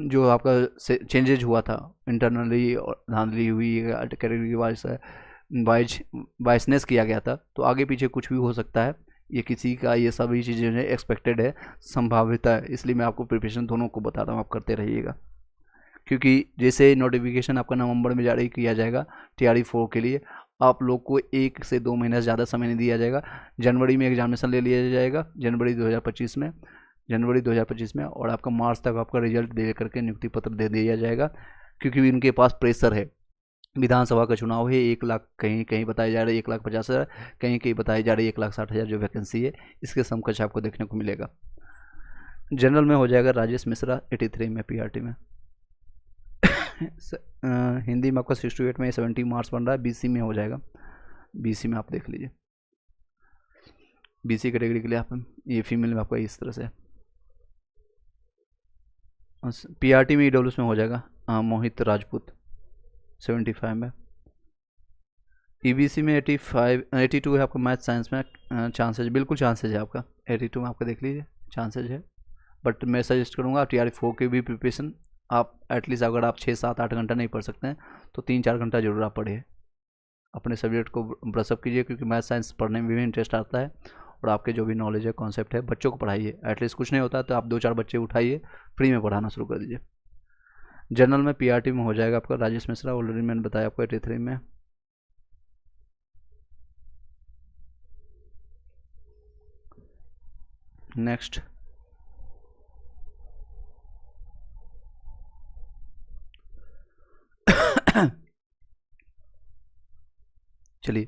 जो आपका चेंजेज हुआ था इंटरनली और धांधली हुई कैटेगरी वाइज बाइसनेस किया गया था, तो आगे पीछे कुछ भी हो सकता है, ये किसी का ये सभी चीज़ें एक्सपेक्टेड है, संभावित है, इसलिए मैं आपको प्रिपरेशन दोनों को बता रहा हूँ, आप करते रहिएगा। क्योंकि जैसे नोटिफिकेशन आपका नवंबर में जारी किया जाएगा TRE4 के लिए, आप लोग को 1 से 2 महीने से ज़्यादा समय नहीं दिया जाएगा। जनवरी में एग्जामिनेशन ले लिया जाएगा, जनवरी 2025 में, और आपका मार्च तक आपका रिजल्ट दे करके नियुक्ति पत्र दे दिया जाएगा, क्योंकि इनके पास प्रेशर है। विधानसभा का चुनाव है, 1 लाख कहीं कहीं बताया जा रहा है 1,50,000, कहीं कहीं बताई जा रही है 1,60,000 जो वैकेंसी है, इसके समकक्ष आपको देखने को मिलेगा। जनरल में हो जाएगा राजेश मिश्रा 83 में पीआरटी में। हिंदी में आपका 68 में 70 मार्क्स बन रहा है, बीसी में हो जाएगा, बीसी में आप देख लीजिए। बीसी कैटेगरी के लिए आप ये फीमेल में आपका इस तरह से। पीआरटी में ईडब्ल्यूएस में हो जाएगा मोहित राजपूत 75 में। ईबीसी में 82 है आपका, मैथ साइंस में चांसेज, बिल्कुल चांसेज है आपका 82 में, आपका देख लीजिए चांसेज है। बट मैं सजेस्ट करूँगा TRE4 की भी प्रिपरेशन आप एटलीस्ट, अगर आप 6-7-8 घंटा नहीं पढ़ सकते हैं तो 3-4 घंटा जरूर आप पढ़िए, अपने सब्जेक्ट को ब्रशअप कीजिए, क्योंकि मैथ साइंस पढ़ने में भी इंटरेस्ट आता है, और आपके जो भी नॉलेज है कॉन्सेप्ट है बच्चों को पढ़ाइए, एटलीस्ट कुछ नहीं होता तो आप 2-4 बच्चे उठाइए, फ्री में पढ़ाना शुरू कर दीजिए। जनरल में पीआरटी में हो जाएगा आपका राजेश मिश्रा, ऑलरेडी मैंने बताया आपको 83 में। नेक्स्ट चलिए,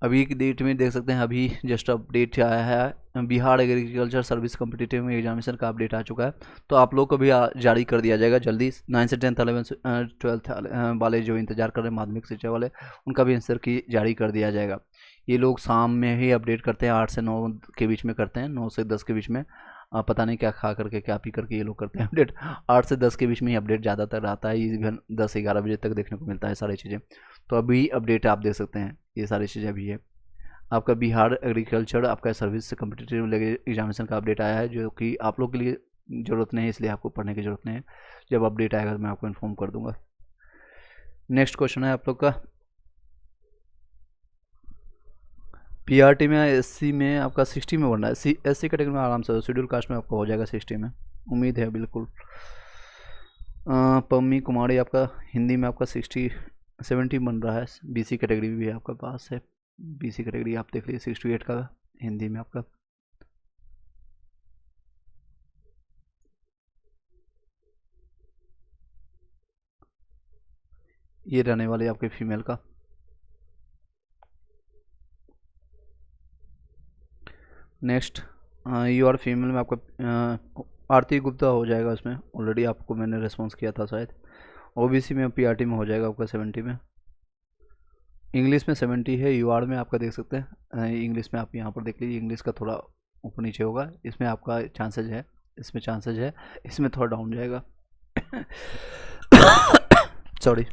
अभी की डेट में देख सकते हैं, अभी जस्ट अपडेट आया है, Bihar agriculture service competitive examination का अपडेट आ चुका है, तो आप लोग को भी जारी कर दिया जाएगा जल्दी। 9 से 10th 11 12th वाले जो इंतजार कर रहे हैं माध्यमिक शिक्षा वाले, उनका भी आंसर की जारी कर दिया जाएगा। ये लोग शाम में ही अपडेट करते हैं, 8 से 9 के बीच में करते हैं, 9 से 10 के बीच में, पता नहीं क्या खा करके क्या पी करके ये लोग करते हैं अपडेट। 8 से 10 के बीच में ही अपडेट ज़्यादातर आता है, इवन 10-11 बजे तक देखने को मिलता है सारी चीज़ें, तो अभी अपडेट आप देख सकते हैं, ये सारी चीज़ें अभी है। आपका बिहार एग्रीकल्चर आपका सर्विस से कम्पिटिटिव एग्जामिनेशन का अपडेट आया है, जो कि आप लोग के लिए ज़रूरत नहीं है, इसलिए आपको पढ़ने की ज़रूरत नहीं है, जब अपडेट आएगा तो मैं आपको इन्फॉर्म कर दूंगा। नेक्स्ट क्वेश्चन है आप लोग का, पीआरटी में एससी में आपका 60 में बनना है, एससी कैटेगरी में आराम से, शेड्यूल कास्ट में आपका हो जाएगा 60 में, उम्मीद है बिल्कुल। पम्मी कुमारी आपका हिंदी में आपका 70 बन रहा है, बीसी कैटेगरी भी आपका पास है, बीसी कैटेगरी आप देख लीजिए 68 का हिंदी में आपका। ये रहने वाले आपके फीमेल का। नेक्स्ट, यू आर फीमेल में आपका आरती गुप्ता हो जाएगा, उसमें ऑलरेडी आपको मैंने रिस्पॉन्स किया था शायद। ओबीसी में पीआरटी में हो जाएगा आपका 70 में। इंग्लिश में 70 है, यूआर में आपका देख सकते हैं। इंग्लिश में आप यहाँ पर देख लीजिए, इंग्लिश का थोड़ा ऊपर नीचे होगा, इसमें आपका चांसेज है, इसमें चांसेज है, इसमें थोड़ा डाउन जाएगा। सॉरी।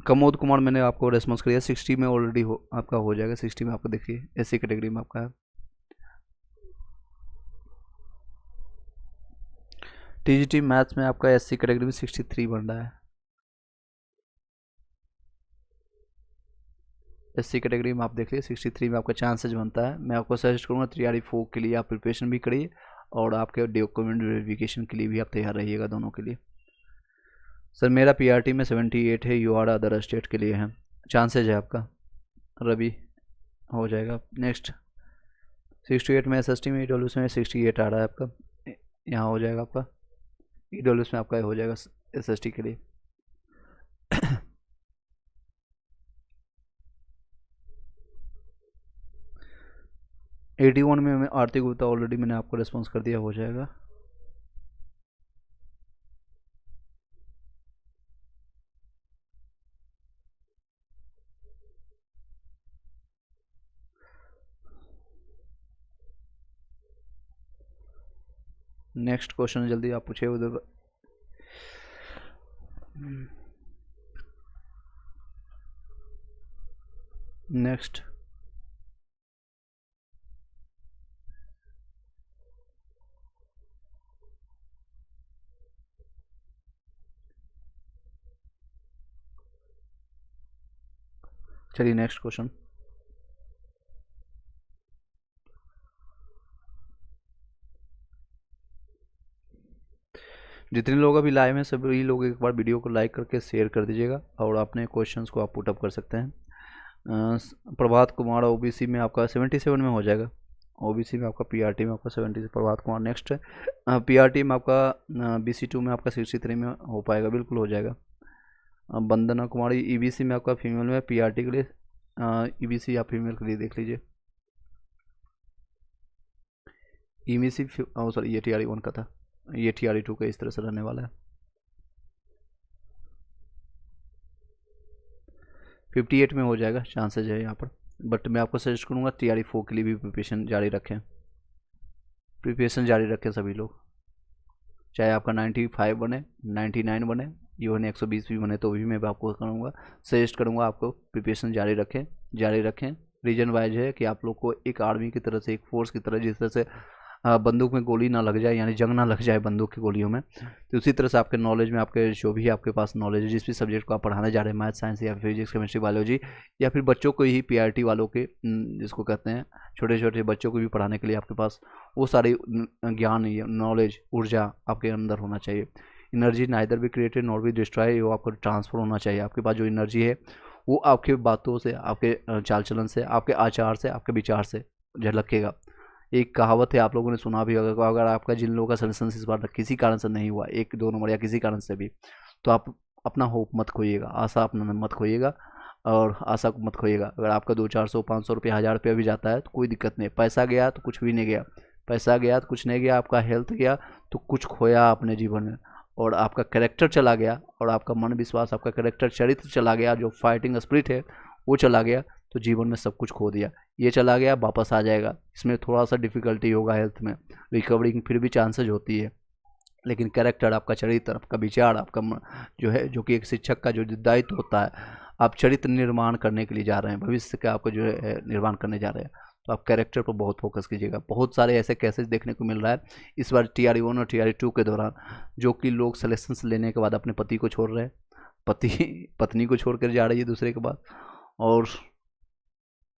कमोद कुमार मैंने आपको रेस्पॉन्स किया 60 में ऑलरेडी आपका हो जाएगा। 60 में आपको देखिए एससी कैटेगरी में आपका है। टीजीटी मैथ्स में आपका एससी कैटेगरी में 63 बन रहा है। एससी कैटेगरी में आप देख लीजिए 63 में आपका चांसेज बनता है। मैं आपको सजेस्ट करूँगा 3RE4 के लिए आप प्रिपरेशन भी करिए और आपके डॉक्यूमेंट वेरिफिकेशन के लिए भी आप तैयार रहिएगा, दोनों के लिए। सर मेरा पीआरटी में 78 है, यूआर अदर स्टेट के लिए है, चांसेज है आपका। रवि हो जाएगा। नेक्स्ट 68 में एसएसटी में, ईडब्ल्यूएस में 68 आ रहा है आपका, यहाँ हो जाएगा आपका। ईडब्ल्यूएस में आपका हो जाएगा एसएसटी के लिए। 81 में आरती गुप्ता ऑलरेडी मैंने आपको रिस्पॉन्स कर दिया, हो जाएगा। नेक्स्ट क्वेश्चन जल्दी आप पूछे उधर। नेक्स्ट चलिए नेक्स्ट क्वेश्चन। जितने लोग अभी लाइव हैं सभी लोग एक बार वीडियो को लाइक करके शेयर कर दीजिएगा और अपने क्वेश्चंस को आप पुटअप कर सकते हैं। प्रभात कुमार ओबीसी में आपका 77 में हो जाएगा। ओबीसी में आपका पीआरटी में आपका 70 प्रभात कुमार। नेक्स्ट है पीआरटी में आपका BC2 में आपका 63 में हो पाएगा, बिल्कुल हो जाएगा। वंदना कुमारी ईबीसी में आपका फीमेल में, पीआरटी के लिए ईबीसी आप फीमेल के लिए देख लीजिए। ईबीसी सॉरी ये TRE1 का था, ये TRE2 का इस तरह से रहने वाला है। 58 में हो जाएगा, चांसेज है यहाँ पर। बट मैं आपको सजेस्ट करूँगा TRE4 के लिए भी प्रिपरेशन जारी रखें, प्रिपरेशन जारी रखें सभी लोग। चाहे आपका 95 बने, 99 बने, इवन 120 भी बने तो भी मैं आपको करूँगा, सजेस्ट करूँगा आपको प्रिपरेशन जारी रखें, जारी रखें। रीजन वाइज है कि आप लोग को एक आर्मी की तरह से, एक फोर्स की तरह, जिस तरह से बंदूक में गोली ना लग जाए, यानी जंग ना लग जाए बंदूक की गोलियों में, तो उसी तरह से आपके नॉलेज में, आपके जो भी आपके पास नॉलेज है, जिस भी सब्जेक्ट को आप पढ़ाने जा रहे हैं, मैथ साइंस या फिजिक्स केमिस्ट्री बायोलॉजी, या फिर बच्चों को ही पीआरटी वालों के जिसको कहते हैं छोटे छोटे बच्चों को भी पढ़ाने के लिए आपके पास वो सारी ज्ञान, नॉलेज, ऊर्जा आपके अंदर होना चाहिए। एनर्जी नाइदर भी क्रिएटेड नॉट भी डिस्ट्रॉय, वो आपको ट्रांसफर होना चाहिए। आपके पास जो एनर्जी है वो आपके बातों से, आपके चाल चलन से, आपके आचार से, आपके विचार से झलकेगा। एक कहावत है, आप लोगों ने सुना भी होगा, अगर आपका जिन लोगों का सेलेक्शन इस बार किसी कारण से नहीं हुआ, 1-2 नंबर या किसी कारण से भी, तो आप अपना होप मत खोइएगा, आशा अपना मत खोइएगा, और आशा को मत खोइएगा। अगर आपका 200-400-500 रुपया, 1000 रुपया भी जाता है तो कोई दिक्कत नहीं। पैसा गया तो कुछ भी नहीं गया, पैसा गया तो कुछ नहीं गया, आपका हेल्थ गया तो कुछ खोया अपने जीवन में, और आपका कैरेक्टर चला गया, और आपका मन विश्वास, आपका कैरेक्टर चरित्र चला गया, जो फाइटिंग स्पिरिट है वो चला गया, तो जीवन में सब कुछ खो दिया। ये चला गया, वापस आ जाएगा, इसमें थोड़ा सा डिफ़िकल्टी होगा, हेल्थ में रिकवरी की फिर भी चांसेज होती है, लेकिन कैरेक्टर, आपका चरित्र, आपका विचार, आपका जो है, जो कि एक शिक्षक का जो दायित्व होता है, आप चरित्र निर्माण करने के लिए जा रहे हैं, भविष्य का आपको जो है निर्माण करने जा रहे हैं, तो आप कैरेक्टर पर बहुत फोकस कीजिएगा। बहुत सारे ऐसे केसेस देखने को मिल रहा है इस बार TRE1 और TRE2 के दौरान, जो कि लोग सिलेक्शन लेने के बाद अपने पति को छोड़ रहे हैं, पत्नी को छोड़ कर जा रही है दूसरे के बाद, और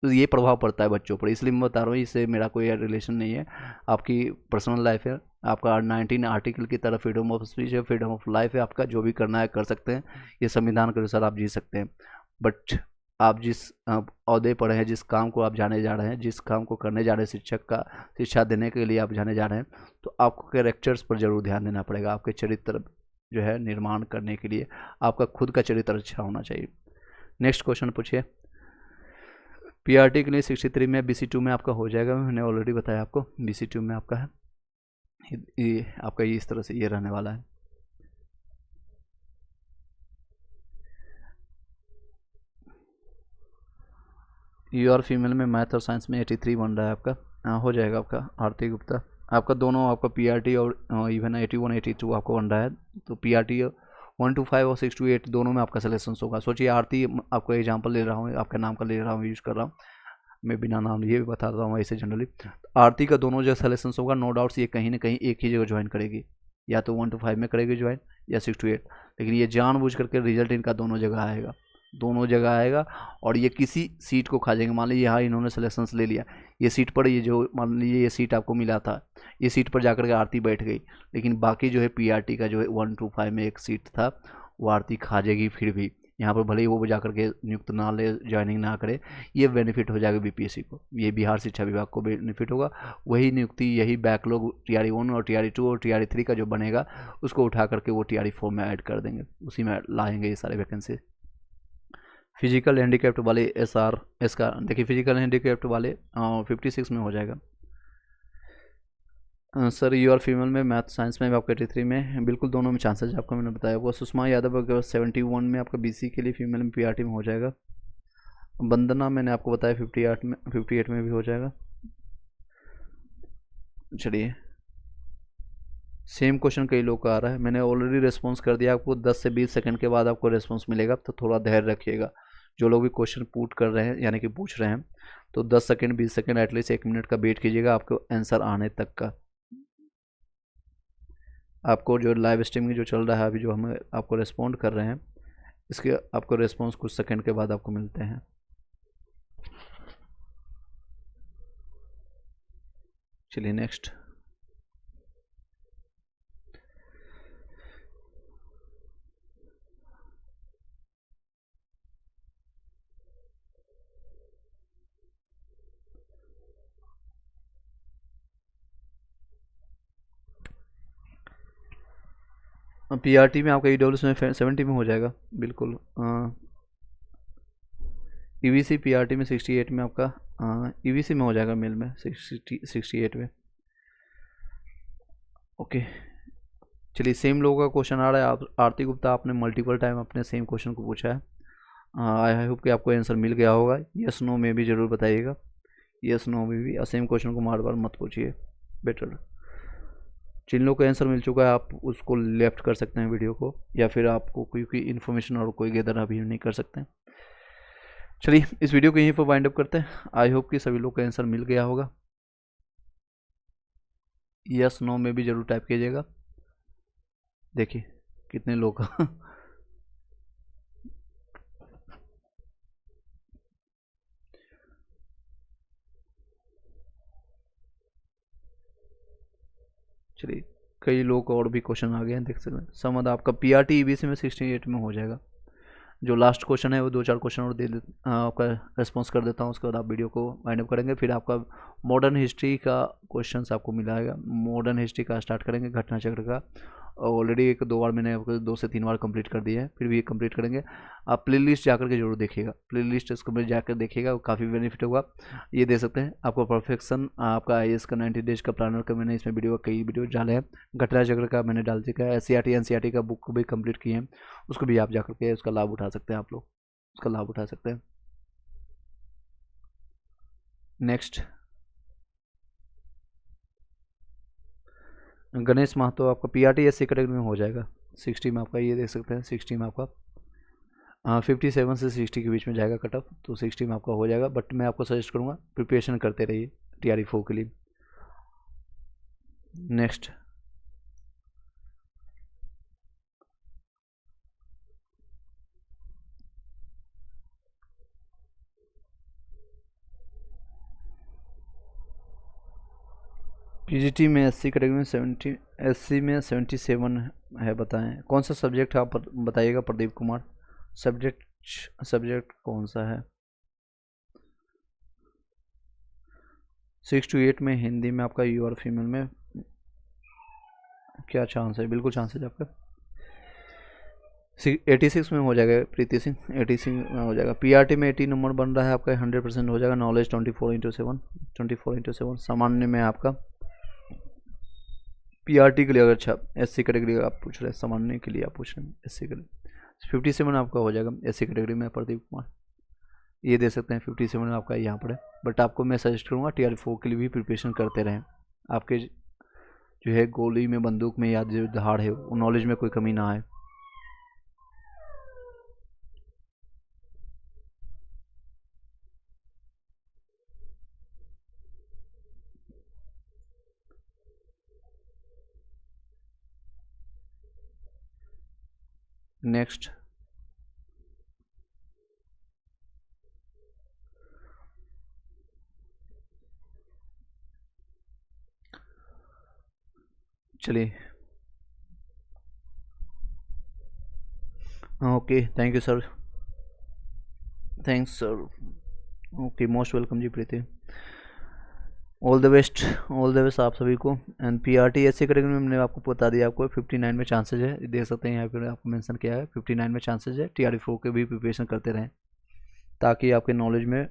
तो ये प्रभाव पड़ता है बच्चों पर। इसलिए मैं बता रहा हूँ, इससे मेरा कोई रिलेशन नहीं है, आपकी पर्सनल लाइफ है। आपका 19 आर्टिकल की तरह फ्रीडम ऑफ स्पीच है, फ्रीडम ऑफ लाइफ है, आपका जो भी करना है कर सकते हैं, ये संविधान के अनुसार आप जी सकते हैं। बट आप जिस ओहदे पर हैं, जिस काम को आप जाने जा रहे हैं, जिस काम को करने जा रहे हैं, शिक्षक का शिक्षा देने के लिए आप जाने जा रहे हैं, तो आपको कैरेक्टर्स पर ज़रूर ध्यान देना पड़ेगा। आपके चरित्र जो है निर्माण करने के लिए आपका खुद का चरित्र अच्छा होना चाहिए। नेक्स्ट क्वेश्चन पूछिए। पीआरटी के लिए 63 में, BC2 में आपका हो जाएगा, मैंने ऑलरेडी बताया आपको BC2 में आपका है। ये आपका ये इस तरह से ये रहने वाला है। यू आर फीमेल में मैथ और साइंस में 83 बन रहा है आपका। हो जाएगा आपका आरती गुप्ता। आपका दोनों आपका पीआरटी और इवन 81 82 आपको बन रहा है। तो पीआरटी 1 to 5 और 6 to 8 दोनों में आपका सिलेक्शन होगा। सोचिए आरती आपको एग्जांपल ले रहा हूँ, आपके नाम का ले रहा हूँ, यूज कर रहा हूँ मैं, बिना नाम लिए भी बता रहा हूँ ऐसे जनरली। आरती का दोनों जगह सिलेक्शन होगा, नो डाउट्स ये कहीं ना कहीं एक ही जगह ज्वाइन करेगी, या तो 1 to 5 में करेगी ज्वाइन या 6 to 8, लेकिन ये जानबूझ करके रिजल्ट इनका दोनों जगह आएगा, दोनों जगह आएगा। और ये किसी सीट को खा जाएंगे। मान लीजिए यहाँ इन्होंने सिलेक्शंस ले लिया, ये सीट पर, ये जो मान लीजिए ये सीट आपको मिला था, ये सीट पर जाकर के आरती बैठ गई, लेकिन बाकी जो है पीआरटी का जो है 1 to 5 में एक सीट था वो आरती खा जाएगी। फिर भी यहाँ पर भले ही वो जा करके नियुक्त ना ले, ज्वाइनिंग ना करे, ये बेनिफिट हो जाएगा बीपीएससी को, ये बिहार शिक्षा विभाग को बेनिफिट होगा। वही नियुक्ति, यही बैकलॉग टीआरई 1 और टीआरई 2 और टीआरई 3 का जो बनेगा उसको उठा करके वो टीआरई 4 में ऐड कर देंगे, उसी में लाएंगे ये सारे वैकेंसी। फिजिकल हैंडीकैप्ट वाले एसआर इसका देखिए, फिजिकल हैंडीकैप्ट वाले 56 में हो जाएगा। सर यू आर फीमेल में मैथ साइंस में आपका 83 में, बिल्कुल दोनों में चांसेस आपको मैंने बताया। वो सुषमा यादव का 71 में आपका बीसी के लिए फीमेल में पीआरटी में हो जाएगा। वंदना मैंने आपको बताया 58 में भी हो जाएगा। चलिए, सेम क्वेश्चन कई लोग का आ रहा है, मैंने ऑलरेडी रिस्पॉन्स कर दिया आपको। 10 से 20 सेकंड के बाद आपको रिस्पॉन्स मिलेगा, तो थोड़ा धैर्य रखिएगा। जो लोग भी क्वेश्चन पुट कर रहे हैं यानी कि पूछ रहे हैं, तो 10 सेकंड 20 सेकंड एटलीस्ट 1 मिनट का वेट कीजिएगा आपको आंसर आने तक का। आपको जो लाइव स्ट्रीमिंग जो चल रहा है अभी, जो हम आपको रिस्पॉन्ड कर रहे हैं, इसके आपको रिस्पॉन्स कुछ सेकंड के बाद आपको मिलते हैं। चलिए नेक्स्ट। पीआरटी में आपका ईडब्ल्यूएस में 70 में हो जाएगा बिल्कुल। ईवीसी पीआरटी में 68 में आपका, ईवीसी में हो जाएगा मेल में 68 में। ओके, चलिए सेम लोगों का क्वेश्चन आ रहा है। आप आरती गुप्ता, आपने मल्टीपल टाइम अपने सेम क्वेश्चन को पूछा है। आई होप कि आपको आंसर मिल गया होगा। यस नो में भी ज़रूर बताइएगा, यस नो में भी। सेम क्वेश्चन को बार बार मत पूछिए, बेटर। जिन लोगों को आंसर मिल चुका है आप उसको लेफ्ट कर सकते हैं वीडियो को, या फिर आपको कोई इन्फॉर्मेशन और कोई गैदर अभी नहीं कर सकते हैं। चलिए इस वीडियो को यहीं पर वाइंड अप करते हैं। आई होप कि सभी लोग को आंसर मिल गया होगा। यस नो में भी ज़रूर टाइप कीजिएगा। देखिए कितने लोग चलिए, कई लोग और भी क्वेश्चन आ गए हैं, देख सकते हैं। समझ आपका पीआरटी ईबीसी में 68 में हो जाएगा। जो लास्ट क्वेश्चन है वो 2-4 क्वेश्चन और आपका रिस्पॉन्स कर देता हूँ, उसके बाद आप वीडियो को वाइंड अप करेंगे। फिर आपका मॉडर्न हिस्ट्री का क्वेश्चंस आपको मिलाएगा। मॉडर्न हिस्ट्री का स्टार्ट करेंगे, घटना चक्र का। ऑलरेडी 1-2 बार मैंने आपको 2 से 3 बार कंप्लीट कर दिया है, फिर भी ये कंप्लीट करेंगे। आप प्ले लिस्ट जाकर के जरूर देखिएगा, प्ले लिस्ट इसको में जाकर देखिएगा, काफ़ी बेनिफिट होगा। ये दे सकते हैं आपको परफेक्शन, आपका आईएएस का 90 डेज का प्लानर का मैंने इसमें कई वीडियो डाले हैं। घटना चक्र का मैंने डाल चुका है। एससीईआरटी एनसीईआरटी का बुक भी कंप्लीट किए हैं, उसको भी आप जाकर के उसका लाभ उठा सकते हैं, आप लोग उसका लाभ उठा सकते हैं। नेक्स्ट, गणेश महतो आपका पीआरटी एससी कैटेगरी में हो जाएगा। 60 में आपका, ये देख सकते हैं 60 में आपका 57 से 60 के बीच में जाएगा कट ऑफ, तो 60 में आपका हो जाएगा। बट मैं आपको सजेस्ट करूँगा प्रिपरेशन करते रहिए टीआरई 4 के लिए। नेक्स्ट, पीजीटी में एससी कैटेगरी में 70, एससी में 77 है। बताएं कौन सा सब्जेक्ट है, आप बताइएगा प्रदीप कुमार। सब्जेक्ट कौन सा है? 6 to 8 में हिंदी में आपका यू आर फीमेल में क्या चांस है? बिल्कुल चांस है आपका। 86 में हो जाएगा प्रीति सिंह, 86 में हो जाएगा। पीआरटी में 80 नंबर बन रहा है आपका, 100% हो जाएगा। नॉलेज 24/7 सामान्य में आपका पीआरटी के लिए, अगर अच्छा एससी कैटेगरी आप पूछ रहे हैं, सामान्य के लिए आप पूछ रहे हैं एससी के लिए, 57 आपका हो जाएगा एससी कैटेगरी में। प्रदीप कुमार ये दे सकते हैं, 57 आपका यहाँ पर है। बट आपको मैं सजेस्ट करूँगा TR4 के लिए भी प्रिपरेशन करते रहें। आपके जो है गोली में, बंदूक में, या जो दहाड़ है वो नॉलेज में कोई कमी ना आए। नेक्स्ट चलिए, okay thank you sir, thanks sir, okay most welcome ji Preeti, all the best, all the best आप सभी को। एंड पीआरटी ऐसे कैटेगरी में मैंने आपको बता दिया, आपको 59 में चांसेज है, देख सकते हैं यहाँ पे आपको मेंशन किया है 59 में चांसेज है। TR4 के भी प्रिपरेशन करते रहें ताकि आपके नॉलेज में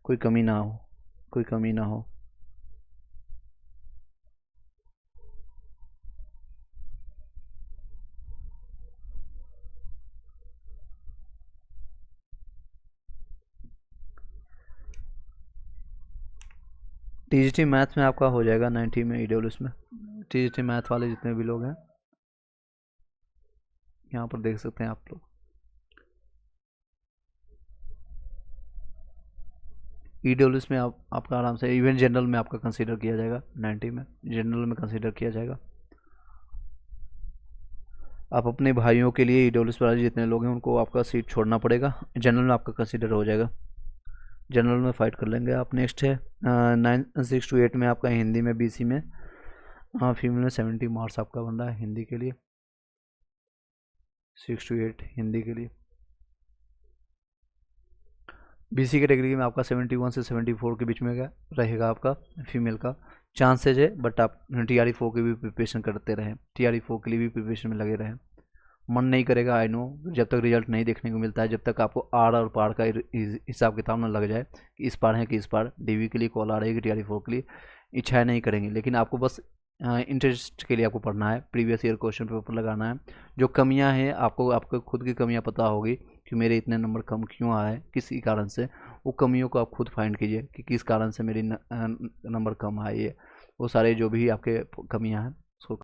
कोई कमी ना हो, कोई कमी ना हो। TGT मैथ में आपका हो जाएगा 90 में, EWS में। TGT मैथ वाले जितने भी लोग हैं यहाँ पर देख सकते हैं आप लोग, EWS में आपका आराम से, इवन जनरल में आपका कंसीडर किया जाएगा 90 में, जनरल में कंसीडर किया जाएगा। आप अपने भाइयों के लिए EWS वाले जितने लोग हैं उनको आपका सीट छोड़ना पड़ेगा, जनरल में आपका कंसीडर हो जाएगा, जनरल में फाइट कर लेंगे आप। नेक्स्ट है 6 to 8 में आपका हिंदी में, BC में, फीमेल में 70 मार्क्स आपका बन रहा है हिंदी के लिए, 6 to 8 हिंदी के लिए। BC कैटेगरी में आपका 71 से 74 के बीच में रहेगा आपका फीमेल का चांसेज है। बट आप TR4 की भी प्रिपरेशन करते रहें, TR4 के लिए भी प्रिपरेशन में लगे रहें। मन नहीं करेगा, आई नो, जब तक रिजल्ट नहीं देखने को मिलता है, जब तक आपको आर और पार का हिसाब किताब ना लग जाए कि इस पार है कि इस पार, DV के लिए कॉल आ रही है कि TR4 के लिए, इच्छाएं नहीं करेंगे। लेकिन आपको बस इंटरेस्ट के लिए आपको पढ़ना है, प्रीवियस ईयर क्वेश्चन पेपर लगाना है। जो कमियां हैं आपको खुद की कमियां पता होगी कि मेरे इतने नंबर कम क्यों आए, किसी कारण से, वो कमियों को आप खुद फाइंड कीजिए कि किस कारण से मेरी नंबर कम आई है। वो सारे जो भी आपके कमियां हैं